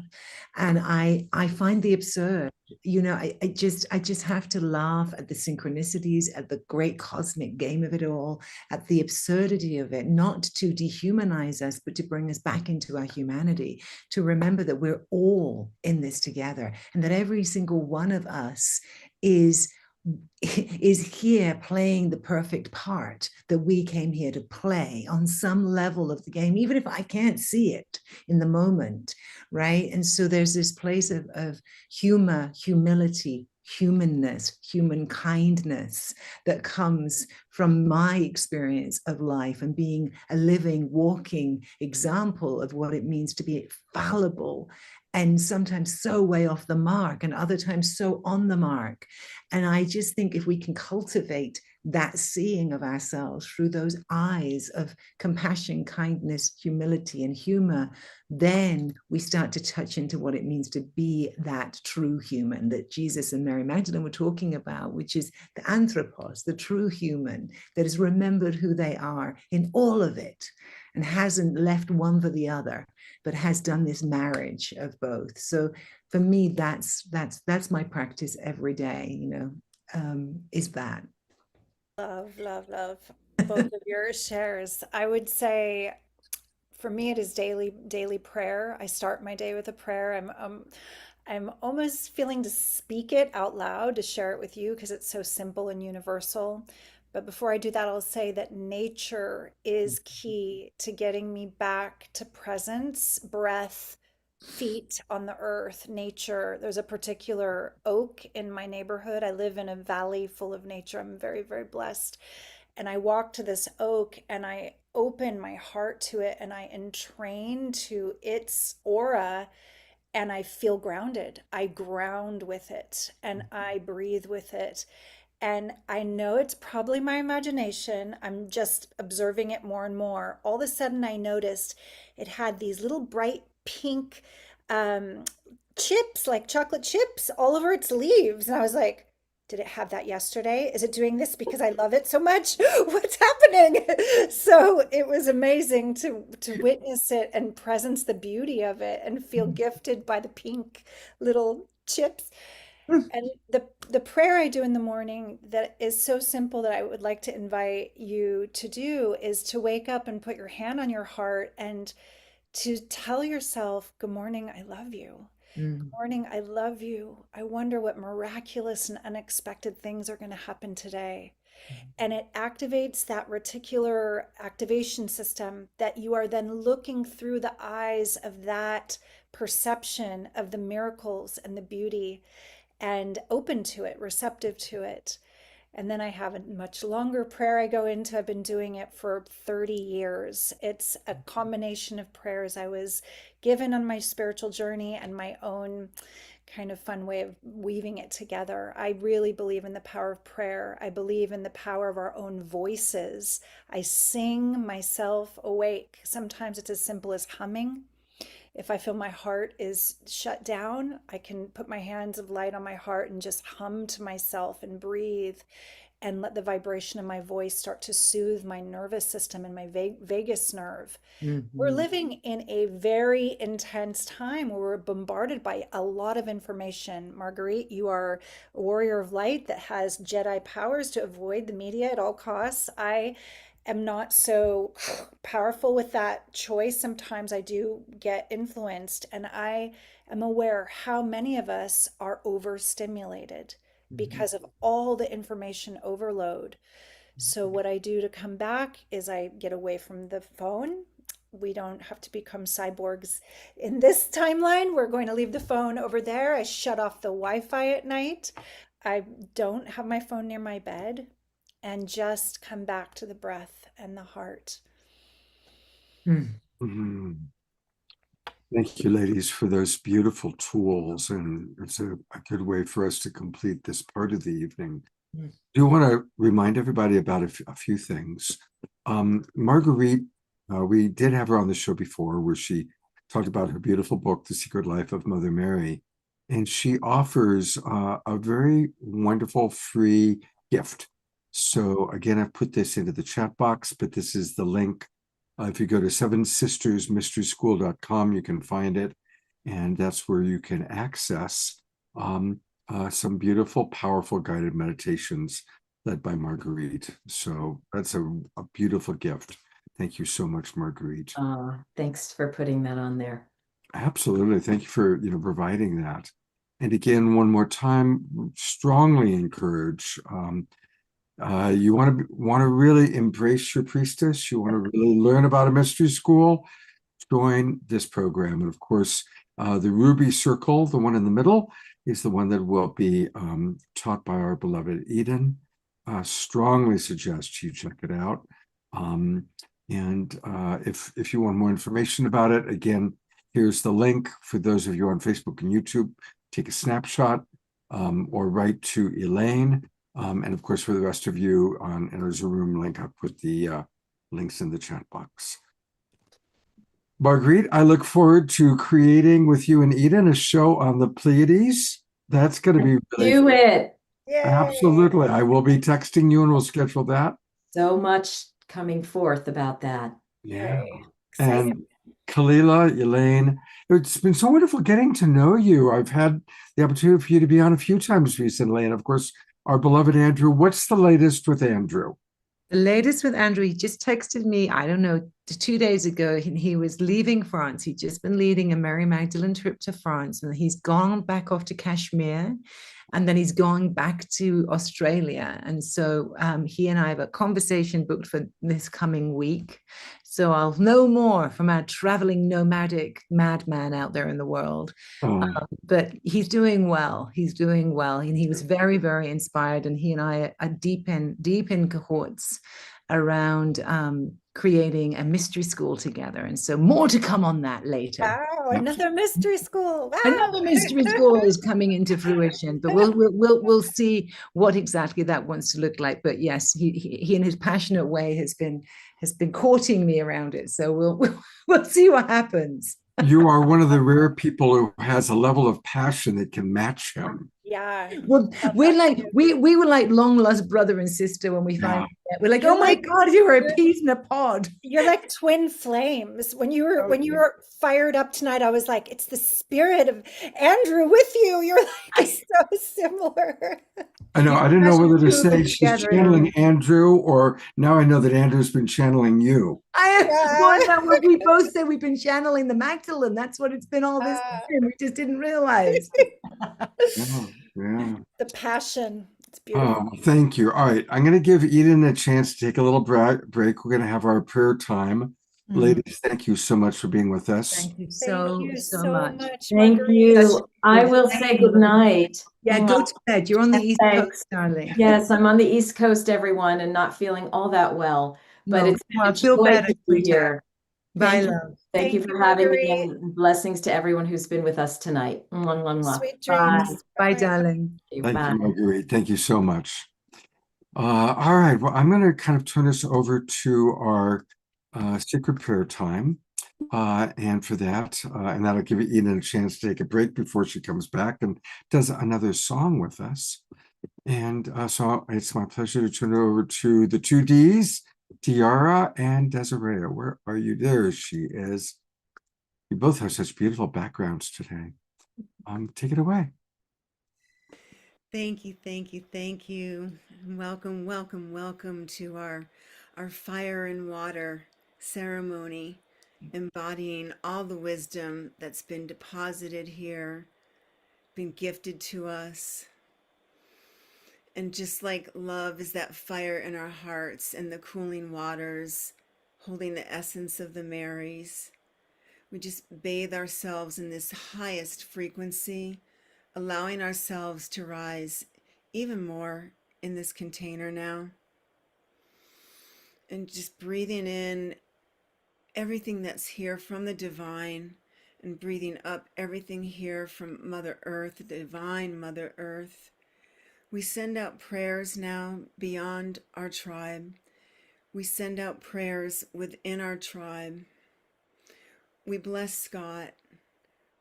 And I find the absurd, I just have to laugh at the synchronicities, at the great cosmic game of it all, at the absurdity of it, not to dehumanize us, but to bring us back into our humanity, to remember that we're all in this together and that every single one of us is here playing the perfect part that we came here to play on some level of the game, even if I can't see it in the moment, right? And so there's this place of humor, humility, humanness, human kindness that comes from my experience of life and being a living, walking example of what it means to be fallible and sometimes so way off the mark and other times so on the mark. And I just think if we can cultivate that seeing of ourselves through those eyes of compassion, kindness, humility, and humor, then we start to touch into what it means to be that true human that Jesus and Mary Magdalene were talking about, which is the anthropos, the true human that has remembered who they are in all of it and hasn't left one for the other, but has done this marriage of both. So for me, that's my practice every day, is that. Love, love, love both of your shares. I would say for me it is daily prayer. I start my day with a prayer. I'm almost feeling to speak it out loud to share it with you because it's so simple and universal. But before I do that, I'll say that nature is key to getting me back to presence, breath, feet on the earth, nature. There's a particular oak in my neighborhood. I live in a valley full of nature. I'm very, very blessed. And I walk to this oak and I open my heart to it and I entrain to its aura and I feel grounded. I ground with it and I breathe with it. And I know it's probably my imagination. I'm just observing it more and more. All of a sudden, I noticed it had these little bright pink um, chips, like chocolate chips, all over its leaves. And I was like, did it have that yesterday? Is it doing this because I love it so much? What's happening? So it was amazing to witness it and presence the beauty of it and feel gifted by the pink little chips. And the prayer I do in the morning that is so simple that I would like to invite you to do is to wake up and put your hand on your heart and to tell yourself, good morning, I love you. Good Mm. morning, I love you. I wonder what miraculous and unexpected things are going to happen today. And it activates that reticular activation system that you are then looking through the eyes of that perception of the miracles and the beauty and open to it, receptive to it. And then I have a much longer prayer I go into. I've been doing it for 30 years. It's a combination of prayers I was given on my spiritual journey and my own kind of fun way of weaving it together. I really believe in the power of prayer. I believe in the power of our own voices. I sing myself awake. Sometimes it's as simple as humming. If I feel my heart is shut down, I can put my hands of light on my heart and just hum to myself and breathe and let the vibration of my voice start to soothe my nervous system and my vagus nerve. We're living in a very intense time where we're bombarded by a lot of information. Marguerite, you are a warrior of light that has Jedi powers to avoid the media at all costs. I am not so powerful with that choice. Sometimes I do get influenced, and I am aware how many of us are overstimulated because of all the information overload. So what I do to come back is I get away from the phone. We don't have to become cyborgs in this timeline. We're going to leave the phone over there. I shut off the Wi-Fi at night. I don't have my phone near my bed, and just come back to the breath and the heart. Mhm. Thank you, ladies, for those beautiful tools. And it's a good way for us to complete this part of the evening. I do want to remind everybody about a few things. Marguerite, we did have her on the show before where she talked about her beautiful book, The Secret Life of Mother Mary. And she offers a very wonderful free gift. So again, I've put this into the chat box, but this is the link. If you go to sevensistersmysteryschool.com, you can find it. And that's where you can access some beautiful, powerful guided meditations led by Marguerite. So that's a beautiful gift. Thank you so much, Marguerite. Thanks for putting that on there. Absolutely. Thank you for providing that. And again, one more time, strongly encourage. You want to really embrace your priestess. You want to really learn about a mystery school. Join this program, and of course, the Ruby Circle, the one in the middle, is the one that will be taught by our beloved Eden. Strongly suggest you check it out. And if you want more information about it, again, here's the link for those of you on Facebook and YouTube. Take a snapshot or write to Elaine. And of course, for the rest of you, and there's a room link. I'll put the links in the chat box. Marguerite, I look forward to creating with you and Eden a show on the Pleiades. That's going to be really Do fun. it. Yay. Absolutely. I will be texting you and we'll schedule that. So much coming forth about that. Yeah. Exciting. And Kalila, Elaine, it's been so wonderful getting to know you. I've had the opportunity for you to be on a few times recently. And of course, our beloved Andrew. What's the latest with Andrew? The latest with Andrew, he just texted me, I don't know, 2 days ago. He was leaving France. He'd just been leading a Mary Magdalene trip to France, and he's gone back off to Kashmir, and then he's going back to Australia. And so he and I have a conversation booked for this coming week. So I'll know more from our traveling nomadic madman out there in the world. But he's doing well. He's doing well. And he was very, very inspired. And he and I are deep in cohorts around creating a mystery school together. And so more to come on that later. Wow, another mystery school. Wow. Another mystery school is coming into fruition, but we'll see what exactly that wants to look like. But yes, he in his passionate way has been courting me around it. So we'll see what happens. You are one of the rare people who has a level of passion that can match him. Yeah. Well, we're like we were like long lost brother and sister when we finally met. We're like, You're oh my God, you were a piece in a pod. You're like twin flames. When you were fired up tonight, I was like, it's the spirit of Andrew with you. You're like so similar. I know. I didn't know whether to say she's channeling Andrew, or now I know that Andrew's been channeling you. What we both said, we've been channeling the Magdalene. That's what it's been all this time. We just didn't realize. Yeah. The passion. It's beautiful. Oh, thank you. All right, I'm going to give Eden a chance to take a little break. We're going to have our prayer time. Ladies, thank you so much for being with us. Thank you Thank so, you so so much. much, Thank Marguerite. you. I will say good night. Yeah, go to bed. You're on the East Thanks. Coast, darling. Yes, I'm on the East Coast, everyone, and not feeling all that well. But No, it's been a feel joy better, to be sweetheart. here. Bye, Thank you. love. Thank you Thank for you, having me, Marguerite. and blessings to everyone who's been with us tonight. Mwah, mwah, mwah. Sweet Bye. dreams. Bye, Bye-bye. darling. Thank Bye. you, Marguerite. Thank you so much. All right, well, I'm going to kind of turn this over to our secret prayer time. And for that, and that'll give Eden a chance to take a break before she comes back and does another song with us. And so it's my pleasure to turn it over to the two Ds, Tiara and Desiree. Where are you? There she is. You both have such beautiful backgrounds today. Take it away. Thank you, thank you, thank you. Welcome, welcome, welcome to our fire and water ceremony, embodying all the wisdom that's been deposited here, been gifted to us. And just like love is that fire in our hearts and the cooling waters, holding the essence of the Marys, we just bathe ourselves in this highest frequency, allowing ourselves to rise even more in this container now. And just breathing in everything that's here from the divine and breathing up everything here from Mother Earth, the divine Mother Earth. We send out prayers now beyond our tribe. We send out prayers within our tribe. We bless Scott.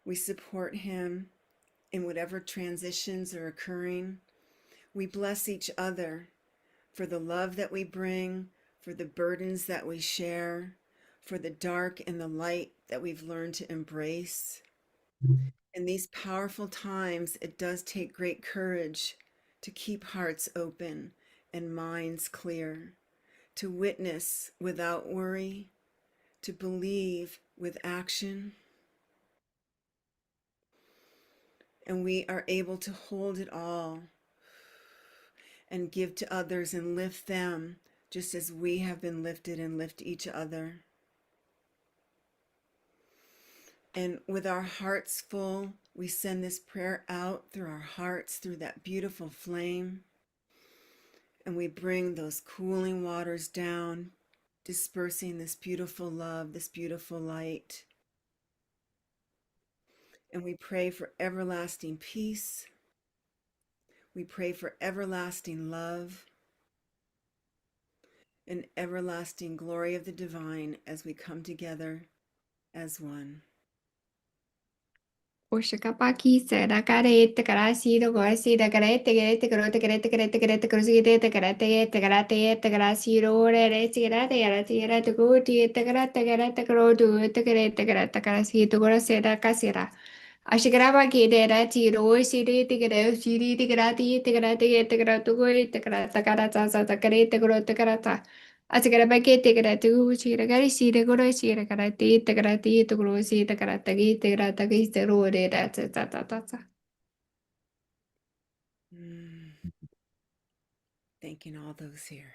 We support him in whatever transitions are occurring. We bless each other for the love that we bring, for the burdens that we share, for the dark and the light that we've learned to embrace. In these powerful times, it does take great courage to keep hearts open and minds clear, to witness without worry, to believe with action. And we are able to hold it all and give to others and lift them just as we have been lifted and lift each other. And with our hearts full, we send this prayer out through our hearts, through that beautiful flame. And we bring those cooling waters down, dispersing this beautiful love, this beautiful light. And we pray for everlasting peace. We pray for everlasting love and everlasting glory of the divine as we come together as one. Ushakapaki Sadakare Takarasi the Gorsi the Garete Takarate Takarasi Rore Tirate to go to Takarata Gro to Takarasi to Goraseda Casera. Ashikaraba Kidera Tiro City Tigre City Tigrati Tigrate Takarata Takarata Gro Takarata. Asgarabake tegratu, chiragari sira goro sira karate, tegrati, to grosi, tegatagi, tegratagi, the road, that's it. Thanking all those here.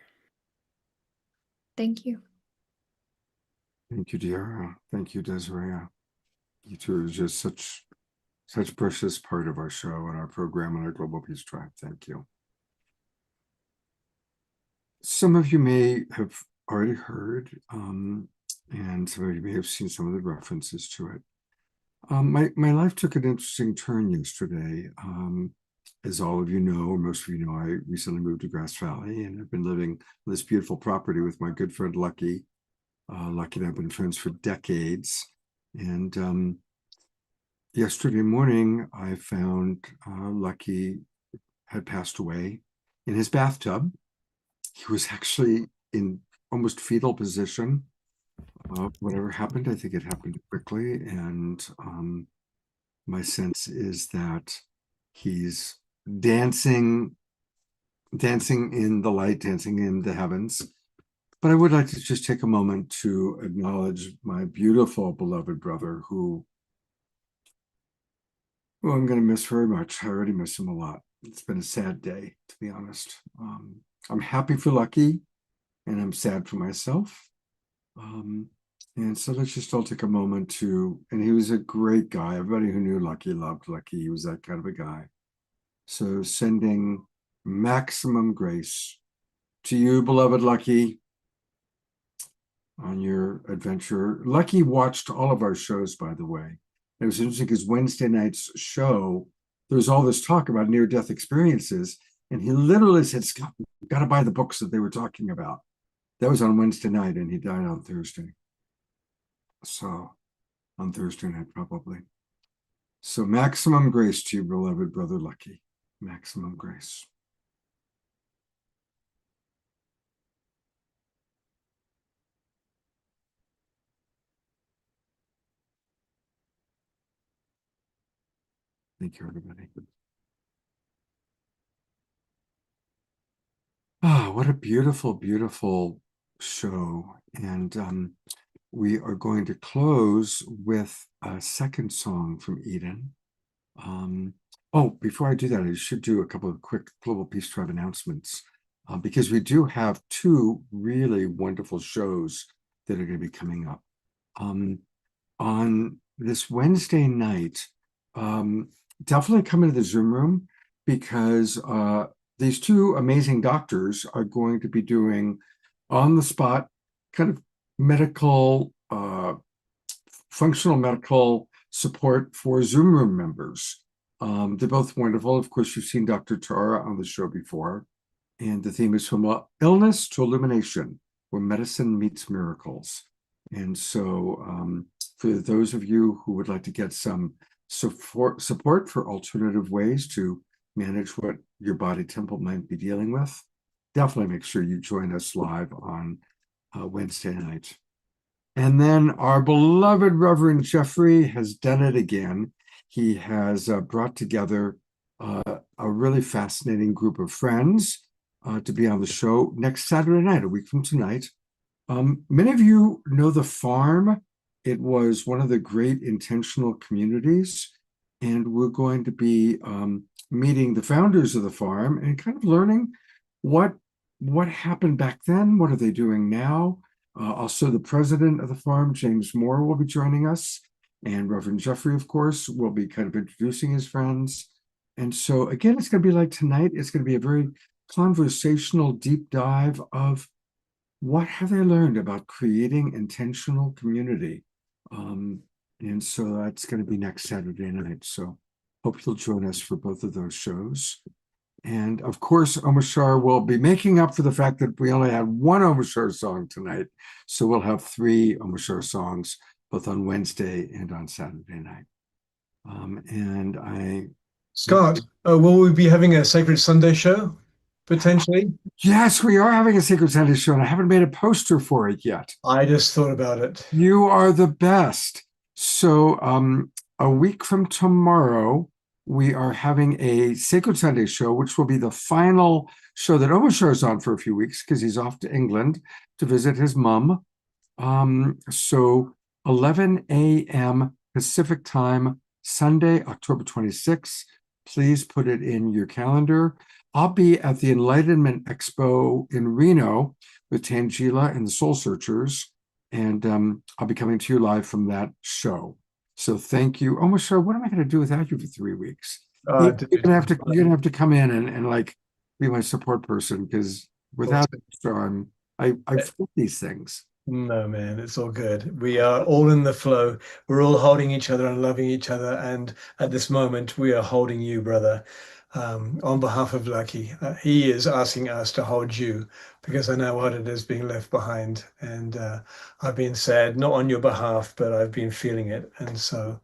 Thank you. Thank you, Tiara. Thank you, Desiree. You two are just such precious part of our show and our program and our Global Peace Tribe. Thank you. Some of you may have already heard, and some of you may have seen some of the references to it. My life took an interesting turn yesterday. As all of you know, or most of you know, I recently moved to Grass Valley and I've been living on this beautiful property with my good friend Lucky. Lucky and I've been friends for decades. And yesterday morning, I found Lucky had passed away in his bathtub. He was actually in almost fetal position. Whatever happened, I think it happened quickly. And my sense is that he's dancing in the light, dancing in the heavens. But I would like to just take a moment to acknowledge my beautiful, beloved brother who I'm going to miss very much. I already miss him a lot. it's been a sad day, to be honest. I'm happy for Lucky, and I'm sad for myself. And so let's just all take a moment to, and he was a great guy. Everybody who knew Lucky loved Lucky. He was that kind of a guy. So sending maximum grace to you, beloved Lucky, on your adventure. Lucky watched all of our shows, by the way. It was interesting because Wednesday night's show, there was all this talk about near-death experiences, and he literally said, Scott, you've got to buy the books that they were talking about. That was on Wednesday night, and he died on Thursday. So, on Thursday night, probably. So, maximum grace to you, beloved brother Lucky. Maximum grace. Thank you, everybody. Ah, what a beautiful, beautiful show. And we are going to close with a second song from Eden. Oh, before I do that, I should do a couple of quick Global Peace Tribe announcements, because we do have two really wonderful shows that are going to be coming up. On this Wednesday night, definitely come into the Zoom room, because these two amazing doctors are going to be doing on the spot kind of medical, functional medical support for Zoom room members. They're both wonderful. Of course, you've seen Dr. Tara on the show before. And the theme is from illness to illumination, where medicine meets miracles. And so for those of you who would like to get some support for alternative ways to manage what your body temple might be dealing with, definitely make sure you join us live on Wednesday night. And then our beloved Reverend Jeffrey has done it again. He has brought together a really fascinating group of friends to be on the show next Saturday night, a week from tonight. Many of you know the farm. It was one of the great intentional communities, and we're going to be meeting the founders of the farm and kind of learning what happened back then, what are they doing now. Also, the president of the farm, James Moore, will be joining us, and Reverend Jeffrey, of course, will be kind of introducing his friends. And so, again, it's going to be like tonight. It's going to be a very conversational deep dive of what have they learned about creating intentional community. And so that's going to be next Saturday night. So hope you'll join us for both of those shows. And of course, Omashar will be making up for the fact that we only had one Omashar song tonight. So we'll have 3 Omashar songs, both on Wednesday and on Saturday night. Scott, will we be having a Sacred Sunday show, potentially? Yes, we are having a Sacred Sunday show, and I haven't made a poster for it yet. I just thought about it. You are the best. So a week from tomorrow, we are having a Sacred Sunday show, which will be the final show that Omashar is on for a few weeks because he's off to England to visit his mom. So 11 a.m. Pacific time, Sunday, October 26th. Please put it in your calendar. I'll be at the Enlightenment Expo in Reno with Tangela and the Soul Searchers, and I'll be coming to you live from that show. So thank you. Oh, Michelle, what am I going to do without you for 3 weeks? You're gonna have to come in and like be my support person, because without you, I forget these things. No, man, it's all good. We are all in the flow. We're all holding each other and loving each other. And at this moment, we are holding you, brother. On behalf of Lucky, he is asking us to hold you, because I know what it is being left behind. And I've been sad, not on your behalf, but I've been feeling it. And so,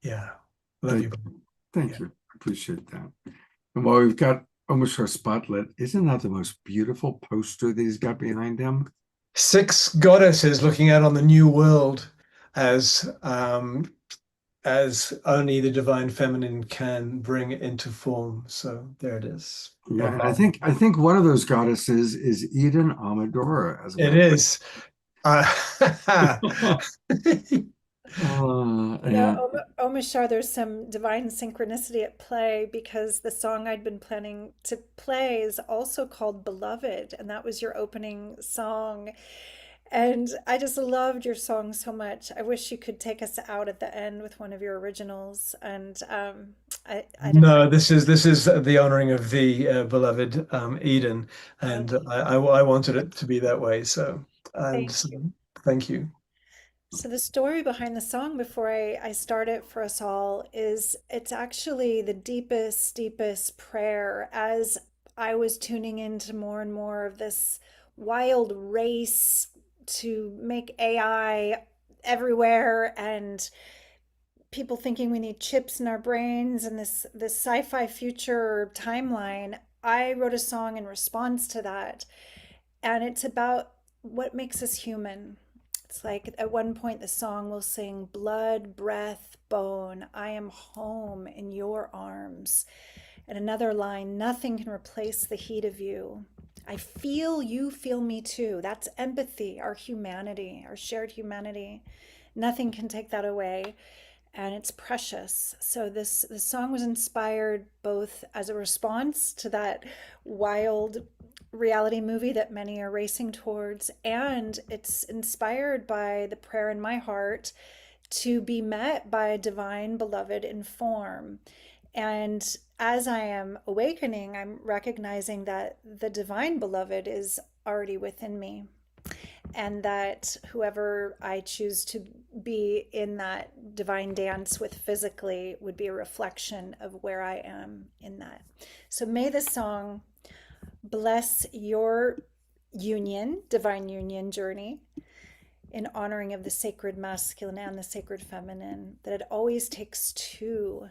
yeah, love you. Thank you. I appreciate that. And while we've got almost our spotlight, isn't that the most beautiful poster that he's got behind him? 6 goddesses looking out on the new world as only the divine feminine can bring it into form. So there it is. Yeah, and I think one of those goddesses is Eden Amadora. It is. And Omishar, there's some divine synchronicity at play because the song I'd been planning to play is also called Beloved, and that was your opening song. And I just loved your song so much. I wish you could take us out at the end with one of your originals. And I don't know. No, this is the honoring of the beloved Eden, and Okay, I wanted it to be that way. So, and thank so, you. thank you. So the story behind the song before I start it for us all is it's actually the deepest, deepest prayer as I was tuning into more and more of this wild race to make AI everywhere and people thinking we need chips in our brains and this sci-fi future timeline. I wrote a song in response to that, and it's about what makes us human. It's like at one point the song will sing, blood, breath, bone, I am home in your arms. And another line, nothing can replace the heat of you. I feel you feel me too. That's empathy, our humanity, our shared humanity. Nothing can take that away. And it's precious. So this song was inspired both as a response to that wild reality movie that many are racing towards, and it's inspired by the prayer in my heart to be met by a divine beloved in form. And as I am awakening, I'm recognizing that the divine beloved is already within me, and that whoever I choose to be in that divine dance with physically would be a reflection of where I am in that. So may this song bless your union, divine union journey in honoring of the sacred masculine and the sacred feminine, that it always takes two.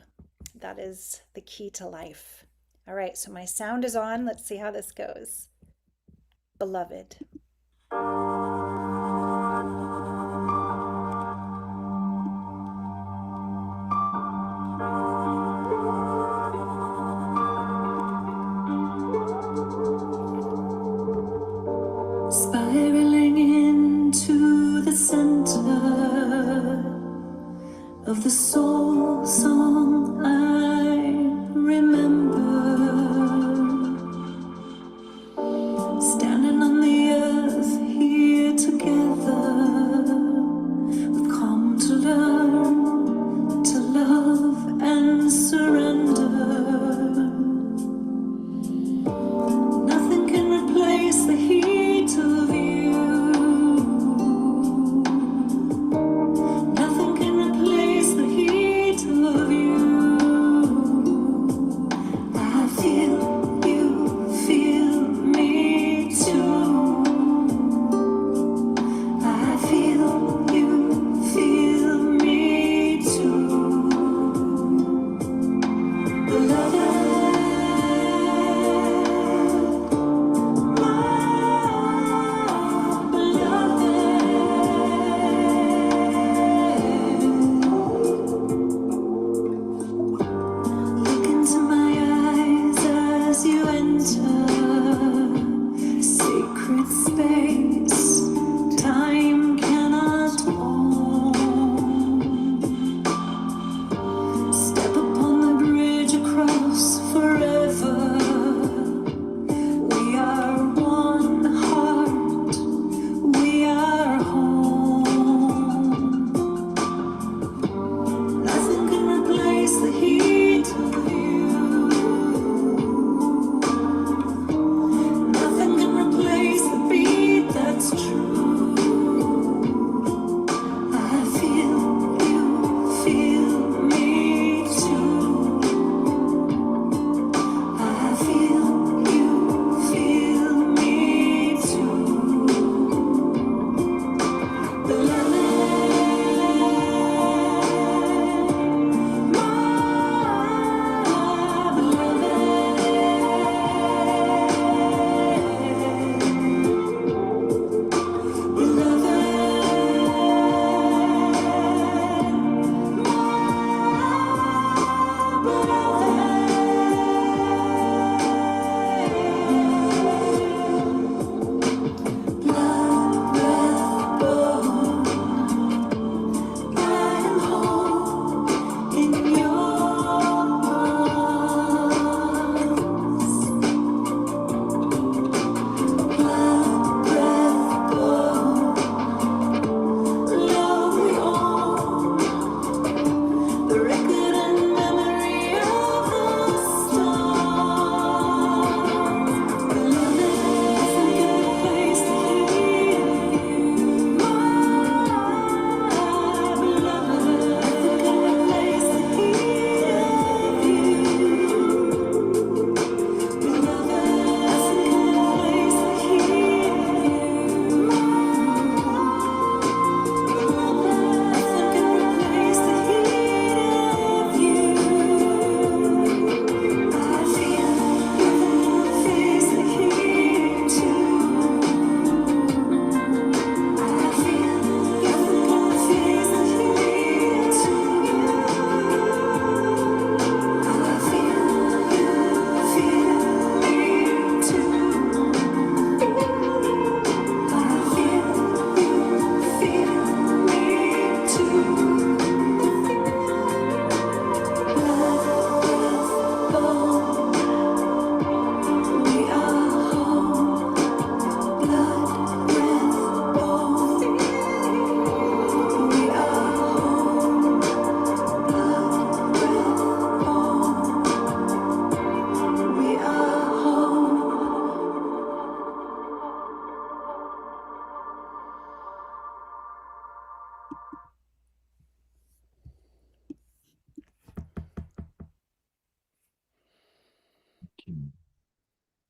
That is the key to life. All right, so my sound is on. Let's see how this goes. Beloved. Spiraling into the center of the soul song I remember, standing on the earth here.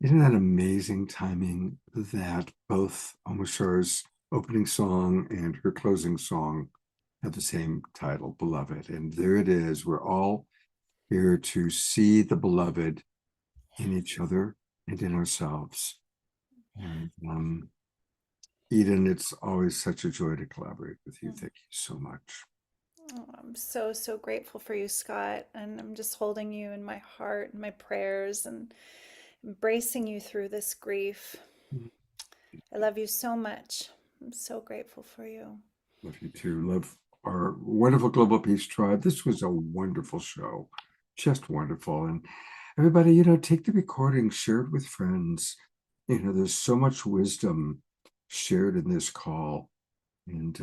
Isn't that amazing timing that both Omashar's opening song and her closing song have the same title, Beloved? And there it is. We're all here to see the beloved in each other and in ourselves. And Eden, it's always such a joy to collaborate with you. Thank you so much. Oh, I'm so, so grateful for you, Scott. And I'm just holding you in my heart and my prayers and embracing you through this grief. I love you so much. I'm so grateful for you. Love you too. Love our wonderful Global Peace Tribe. This was a wonderful show, just wonderful. And everybody, take the recording, share it with friends. There's so much wisdom shared in this call, and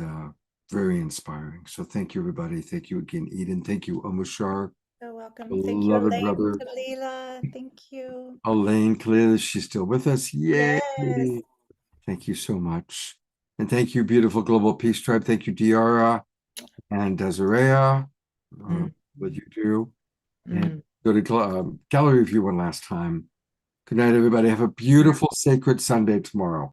very inspiring. So thank you, everybody. Thank you again, Eden. Thank you, Omushar. So welcome. Thank you, Beloved Elaine, brother. Kalila. Thank you. Elaine, clearly she's still with us. Yay! Yes. Thank you so much. And thank you, beautiful Global Peace Tribe. Thank you, Diara and Desiree. What you do. And go to gallery review one last time. Good night, everybody. Have a beautiful, sacred Sunday tomorrow.